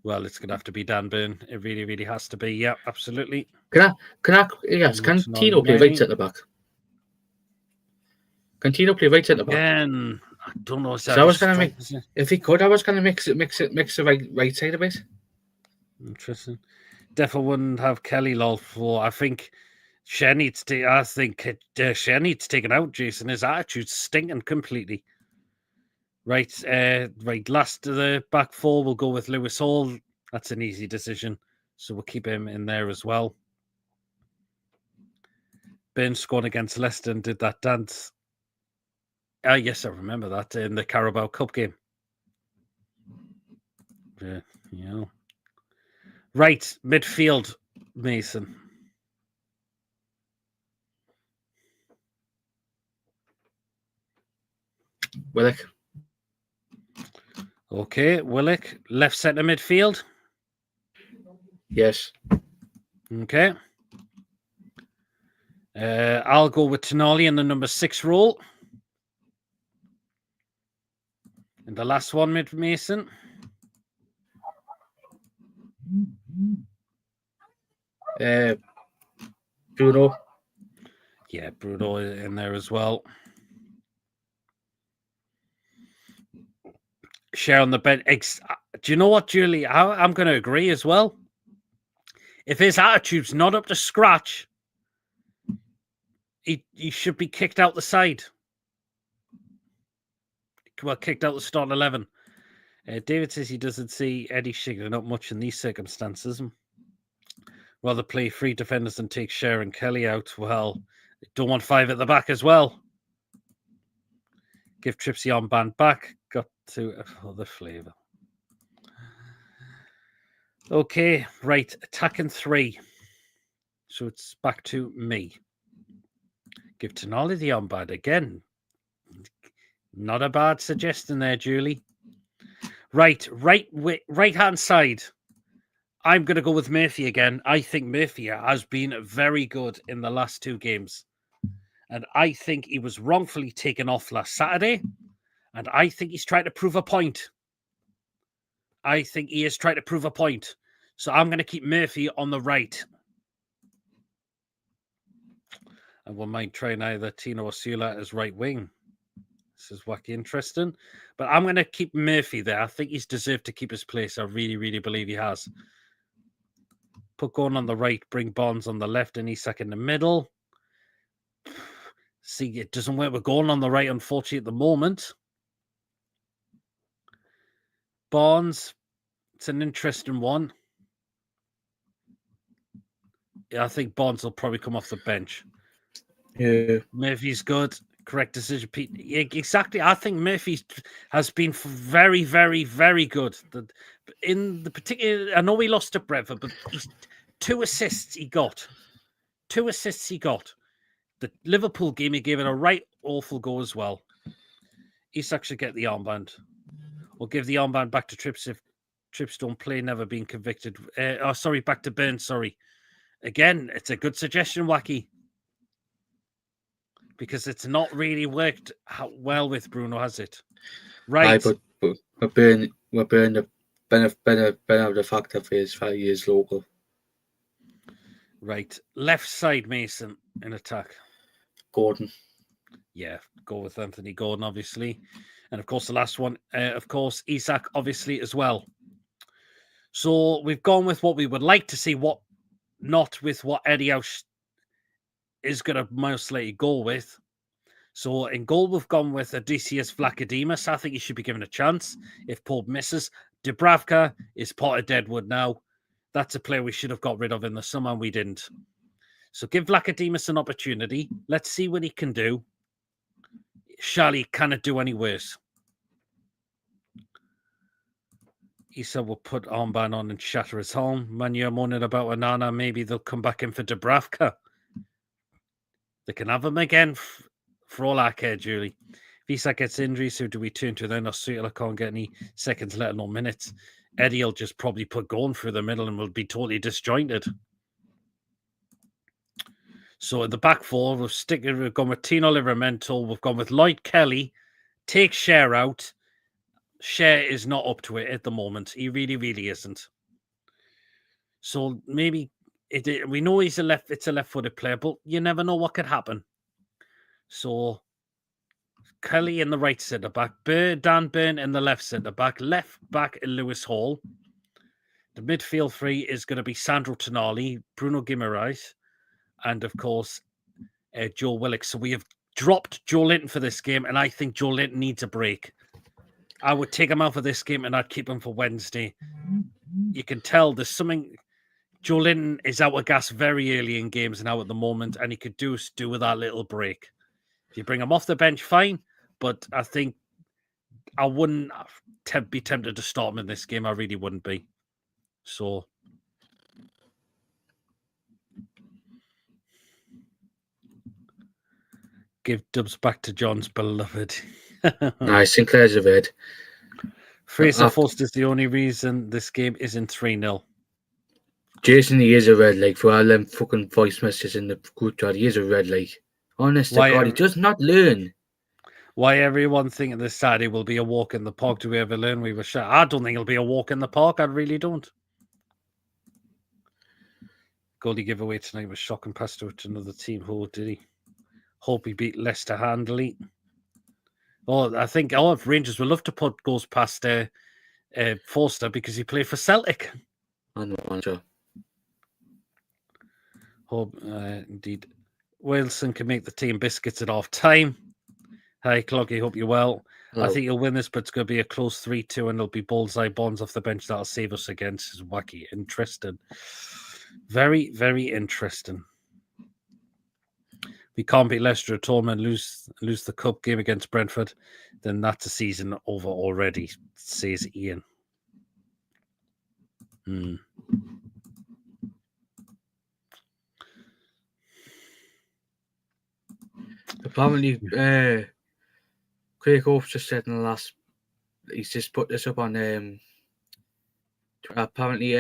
Well, it's going to have to be Dan Burn. It really, really has to be. Yeah, absolutely. Can Tino play right centre back? Can Tino play right centre back? Again, I don't know. So I was going to make, if he could, I was going to mix the right side a bit. Interesting. Definitely wouldn't have Kelly lol for. I think Schär needs to. I think Schär needs taken out. Jason, his attitude's stinking completely. Right, last of the back four, we'll go with Lewis Hall. That's an easy decision, so we'll keep him in there as well. Ben scored against Leicester and did that dance. Yes, I remember that in the Carabao Cup game. Yeah. Right, midfield, Mason. Willock. Okay, Willock, left centre midfield. Yes. Okay. I'll go with Tonali in the number 6 role. And the last one, Mason. Bruno. Yeah, Bruno in there as well. Schär on the bench. Do you know what, Julie? I'm going to agree as well. If his attitude's not up to scratch, he should be kicked out the side. Well, kicked out the starting 11. David says he doesn't see Eddie shiggling up much in these circumstances. Rather play 3 defenders and take Schär and Kelly out. Well, don't want 5 at the back as well. Give Trips the armband back. Got to other flavour. Okay, right. Attacking 3. So it's back to me. Give Tonali the armband again. Not a bad suggestion there, Julie. Right hand side. I'm going to go with Murphy again. I think Murphy has been very good in the last 2 games. And I think he was wrongfully taken off last Saturday. And I think he's trying to prove a point. I think he is trying to prove a point. So I'm going to keep Murphy on the right. I wouldn't mind trying either Tino or Sula as right wing. This is wacky interesting. But I'm going to keep Murphy there. I think he's deserved to keep his place. I really, really believe he has. Put Gordon on the right, bring Bonds on the left, and Isak in the middle. See, it doesn't work with Gordon on the right, unfortunately, at the moment. Bonds, it's an interesting one. Yeah, I think Bonds will probably come off the bench. Yeah. Murphy's good. Correct decision, Pete. Exactly. I think Murphy has been very, very, very good. In the particular, I know he lost to Brentford, but he's 2 assists he got. 2 assists he got. The Liverpool game, he gave it a right awful go as well. Isak should get the armband. Or give the armband back to Trips if Trips don't play, never been convicted. Back to Burns, sorry. Again, it's a good suggestion, Wacky. Because it's not really worked well with Bruno, has it? Right. But we're burning the benefit factor for his 5 years local. Right. Left side, Mason, in attack. Gordon. Yeah, go with Anthony Gordon, obviously. And, of course, the last one, Isak, obviously, as well. So we've gone with what we would like to see, not with what Eddie Howe is going to most likely go with. So in goal, we've gone with Odysseus Vlachodimos. I think he should be given a chance if Pope misses. Dubravka is part of Deadwood now. That's a player we should have got rid of in the summer, and we didn't. So give Vlachodimos an opportunity. Let's see what he can do. Shall he cannot do any worse? Issa will put armband on and shatter his home. Man, you're moaning about Onana. Maybe they'll come back in for Dubravka. They can have him again for all I care, Julie. If Isak gets injuries, who do we turn to then? Australia can't get any seconds, let alone minutes. Eddie will just probably put Gordon through the middle and will be totally disjointed. So in the back four, we've gone with Tino Livramento. We've gone with Lloyd Kelly. Take Cher out. Cher is not up to it at the moment. He really, really isn't. So maybe we know it's a left-footed player, but you never know what could happen. So Kelly in the right centre back, Dan Burn in the left centre back Lewis Hall. The midfield three is going to be Sandro Tonali, Bruno Guimaraes, and of course Joe Willock. So we have dropped Joe Linton for this game, and I think Joe Linton needs a break. I would take him out for this game and I'd keep him for Wednesday. You can tell there's something. Joe Linton is out of gas very early in games now at the moment, and he could do with that little break. If you bring him off the bench, fine. But I think I wouldn't be tempted to start him in this game. I really wouldn't be. So give dubs back to John's beloved. Nice, Sinclair's a red. Fraser Foster's the only reason this game isn't 3-0. Jason, he is a red, like, for all them fucking voice messages in the group chat. He is a red, like. Honest to God, he does not learn. Why everyone thinking this Saturday will be a walk in the park? Do we ever learn? We were sure. I don't think it'll be a walk in the park. I really don't. Goalie giveaway tonight was shocking pass to another team. Oh, did he? Hope he beat Leicester handily. Oh, I think if Rangers would love to put goals past Forster because he played for Celtic. I know. Hope indeed. Wilson can make the team biscuits at half time. Hi, Cloggy. Hope you're well. Hello. I think you'll win this, but it's going to be a close 3-2, and it'll be bullseye bonds off the bench that'll save us against. Is wacky, interesting, very, very interesting. We can't beat Leicester at home and lose the cup game against Brentford, then that's a season over already, says Ian. Apparently, Craig Hope just said in the last, he's just put this up on. Apparently,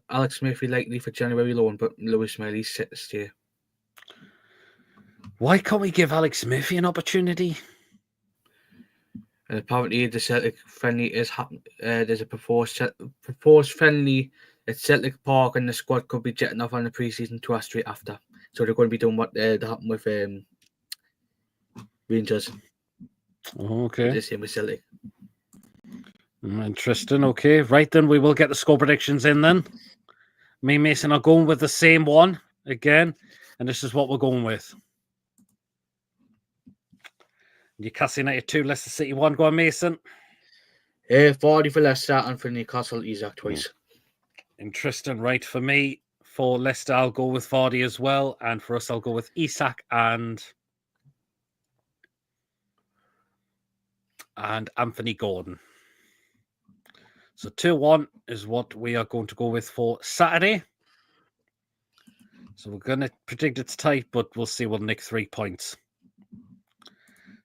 Alex Murphy likely for January loan, but Lewis Miley's set to stay. Why can't we give Alex Murphy an opportunity? And apparently, the Celtic friendly is happening. There's a proposed friendly at Celtic Park, and the squad could be jetting off on the pre-season tour straight after. So they're going to be doing what happened with Rangers. Okay. The same with Celtic. Interesting. Okay. Right then, we will get the score predictions in then. Me and Mason are going with the same one again, and this is what we're going with. Newcastle United 2, Leicester City 1. Go on, Mason. 40 for Leicester and for Newcastle, Isak twice. Interesting. Right, for me, for Leicester, I'll go with Vardy as well. And for us, I'll go with Isak and and Anthony Gordon. So 2-1 is what we are going to go with for Saturday. So we're going to predict it's tight, but we'll see. We'll nick 3 points.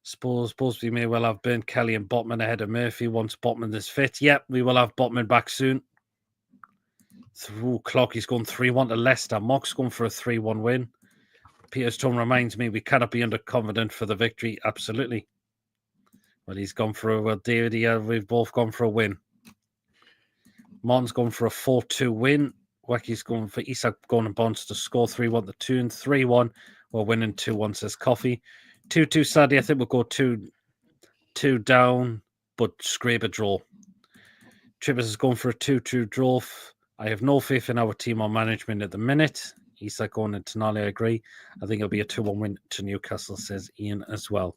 Suppose we may well have Burnt Kelly and Botman ahead of Murphy once Botman is fit. Yep, we will have Botman back soon. Through clock, he's going 3-1 to Leicester. Mock's going for a 3-1 win. Peter's tone reminds me we cannot be underconfident for the victory. Absolutely. Well, he's gone for a David. Yeah, we've both gone for a win. Mon's going for a 4-2 win. Wacky's going for Isak going and Bonds to score 3-1 to Toon. 3-1. We're winning 2-1, says Coffee. 2-2 Saturday. I think we'll go 2 down, but scrape a draw. Trippers is going for a 2-2 draw. I have no faith in our team or management at the minute. Isak going into Tonali, I agree. I think it'll be a 2-1 win to Newcastle, says Ian as well.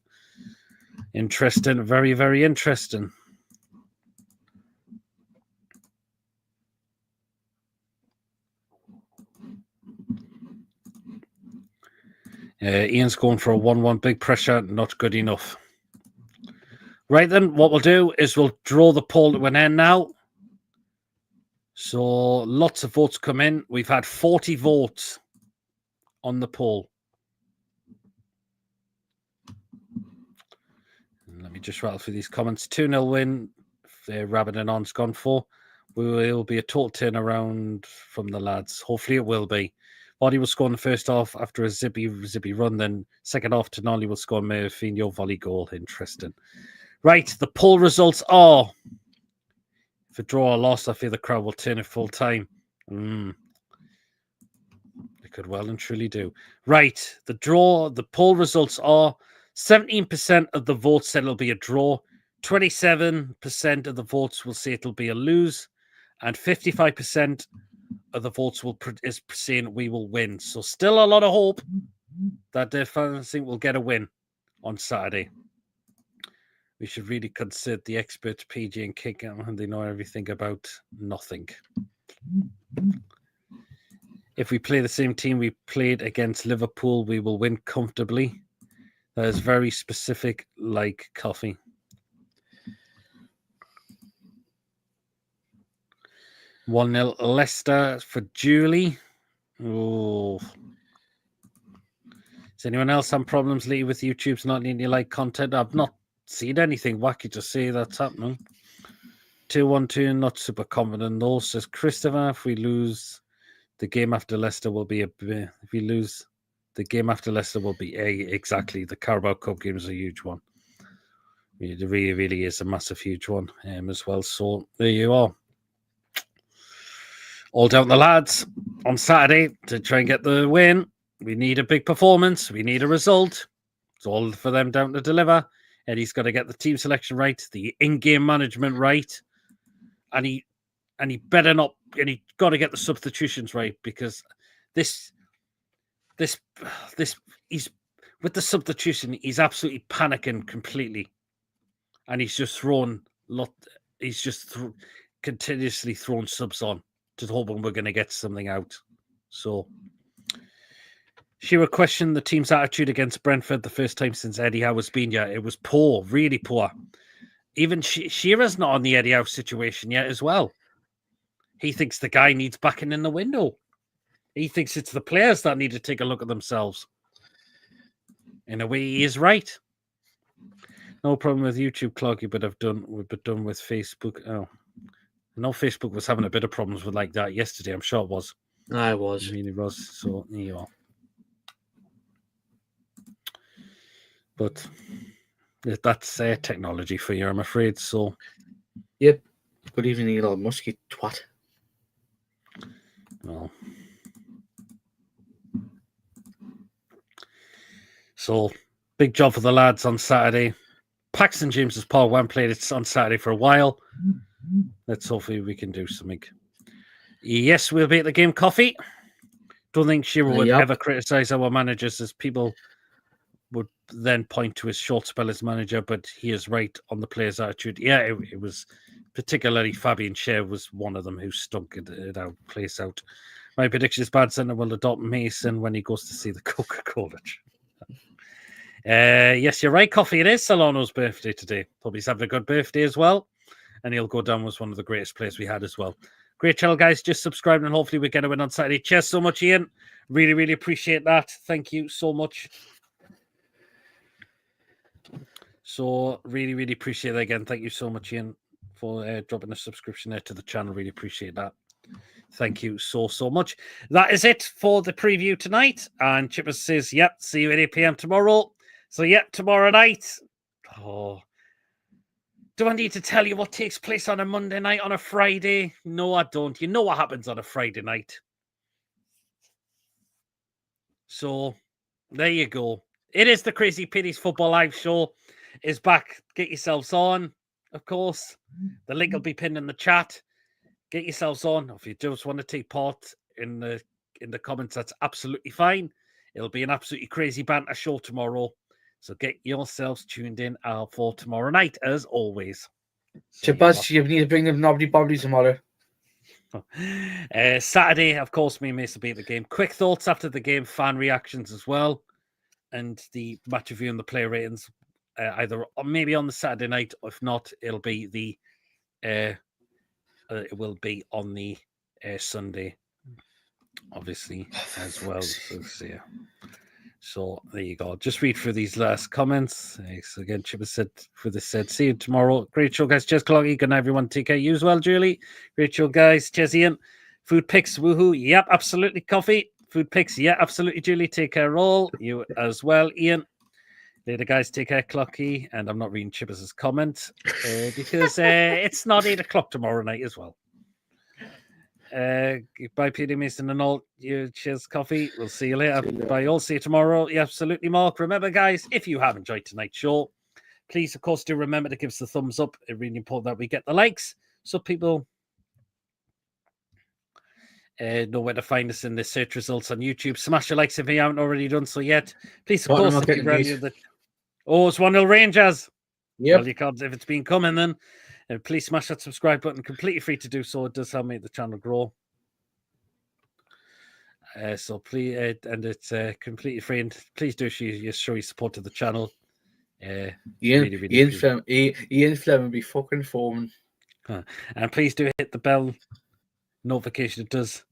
Interesting. Very, very interesting. Ian's going for a 1-1. Big pressure, not good enough. Right then, what we'll do is we'll draw the poll to an end now. So lots of votes come in. We've had 40 votes on the poll. Let me just rattle through these comments. 2-0 win. Rabbit and On's gone for. Will be a total turnaround from the lads. Hopefully it will be. Body will score in the first half after a zippy run. Then second half, Tonali will score Murphy volley goal. Interesting. Right, the poll results are... If a draw or loss, I fear the crowd will turn it full time. They could well and truly do. Right, the poll results are 17% of the votes said it'll be a draw, 27% of the votes will say it'll be a lose, and 55% of the votes is saying we will win. So still a lot of hope that the fans think we'll get a win on Saturday. We should really consider the experts, PG and Kick, and they know everything about nothing. If we play the same team we played against Liverpool, we will win comfortably. That is very specific, like coffee. One 0 Leicester for Julie. Oh. Does anyone else have problems lately with YouTube's not needing like content? I've not seen anything wacky to say that's happening. 2-1-2, not super confident though, says Christopher. If we lose the game after Leicester will be if we lose the game after Leicester will be exactly. The Carabao Cup game is a huge one. It really, really is a massive, huge one as well. So there you are. All down the lads on Saturday to try and get the win. We need a big performance. We need a result. It's all for them down to deliver. Eddie's got to get the team selection right, the in-game management right, and he better not. And he got to get the substitutions right because this he's with the substitution. He's absolutely panicking completely, and he's just continuously throwing subs on, just hoping we're going to get something out. So. Shearer questioned the team's attitude against Brentford the first time since Eddie Howe has been here. It was poor, really poor. Even Shearer's not on the Eddie Howe situation yet as well. He thinks the guy needs backing in the window. He thinks it's the players that need to take a look at themselves. In a way, he is right. No problem with YouTube, Cloggy, but we've done with Facebook. Oh, I know Facebook was having a bit of problems with like that yesterday. I'm sure it was. I was. It really was. So there you are. But that's technology for you, I'm afraid. So, yep. Good evening, Elon Musk, you twat. Well, so big job for the lads on Saturday. Paxton James's Paul Wan played it on Saturday for a while. Let's hopefully we can do something. Yes, we'll be at the game, Coffee. Don't think Shearer would ever criticise our managers as people would then point to his short spell as manager, but he is right on the players' attitude. Yeah, it was particularly Fabian Schär was one of them who stunk it out, place out. My prediction is Bad Centre will adopt Mason when he goes to see the Coca-Cola. Yes, you're right, Coffee. It is Solano's birthday today. Hope he's having a good birthday as well. And he'll go down as one of the greatest players we had as well. Great channel, guys. Just subscribe and hopefully we get a win on Saturday. Cheers so much, Ian. Really, really appreciate that. Thank you so much. So really, really appreciate that again. Thank you so much, Ian, for dropping a subscription there to the channel. Really appreciate that. Thank you so much. That is it for the preview tonight. And Chipper says, yep, see you at 8 p.m. tomorrow. So, yep, tomorrow night. Oh, do I need to tell you what takes place on a Monday night, on a Friday? No, I don't. You know what happens on a Friday night. So, there you go. It is the Crazy Pitties Football Live Show. Is back. Get yourselves on, of course. The link will be pinned in the chat. Get yourselves on. If you just want to take part in the comments, that's absolutely fine. It'll be an absolutely crazy banter show tomorrow. So get yourselves tuned in for tomorrow night, as always. Chippers, you need to bring them Nobby Bobby tomorrow. Saturday, of course, me and Mace will be at the game. Quick thoughts after the game, fan reactions as well, and the match review and the player ratings, either maybe on the Saturday night. If not, it'll be the it will be on the Sunday, obviously, as well. So there you go. Just read through these last comments. So again, Chipper said, see you tomorrow. Great show, guys. Cheers, Cloggy. Good night, everyone. Take care. You as well, Julie. Great show, guys. Cheers, Ian. Food picks, woohoo. Yep, absolutely. Coffee. Food picks, yeah, absolutely, Julie. Take care, all. You as well, Ian. Later, guys. Take care, Clocky. And I'm not reading Chippers' comment because it's not 8 o'clock tomorrow night as well. Goodbye, Peter Mason and all. You cheers, Coffee. We'll see you later. Bye, all. See you tomorrow. Yeah, absolutely, Mark. Remember, guys, if you have enjoyed tonight's show, please, of course, do remember to give us the thumbs up. It's really important that we get the likes so people know where to find us in the search results on YouTube. Smash the likes if you haven't already done so yet. Please, of course, if you brand new the... Oh, it's 1-0 Rangers. Yep. Well, you can't if it's been coming then. Please smash that subscribe button. Completely free to do so. It does help make the channel grow. So please, and it's completely free. And please do show your support to the channel. Ian Fleming be fucking foaming. And please do hit the bell notification. It does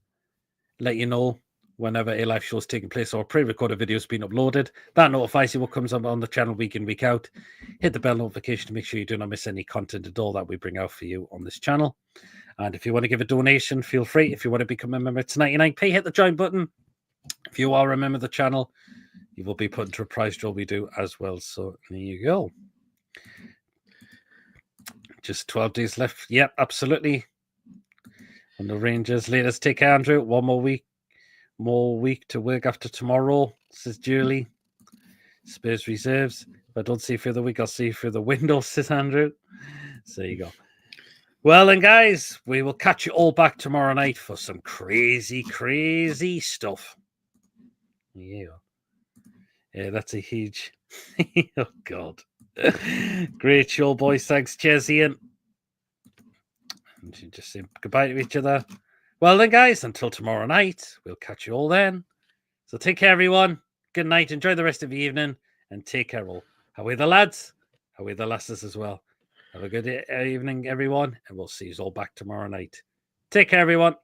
let you know whenever a live show is taking place or a pre-recorded video has been uploaded. That notifies you what comes up on the channel week in, week out. Hit the bell notification to make sure you do not miss any content at all that we bring out for you on this channel. And if you want to give a donation, feel free. If you want to become a member, it's 99p. Hit the join button. If you are a member of the channel, you will be put into a prize draw we do as well. So there you go. Just 12 days left. Yep, absolutely. And the Rangers. Let's take care, Andrew. One more week to work after tomorrow, says Julie. Spurs reserves. If I don't see you through the week, I'll see you through the window, says Andrew. So there you go. Well, then, guys, we will catch you all back tomorrow night for some crazy, crazy stuff. Yeah. Yeah, that's a huge... oh, God. Great show, boys. Thanks. Cheers, Ian. And you just say goodbye to each other. Well, then, guys, until tomorrow night, we'll catch you all then. So take care, everyone. Good night. Enjoy the rest of the evening and take care all. How are the lads? How are the lasses as well? Have a good evening, everyone, and we'll see you all back tomorrow night. Take care, everyone.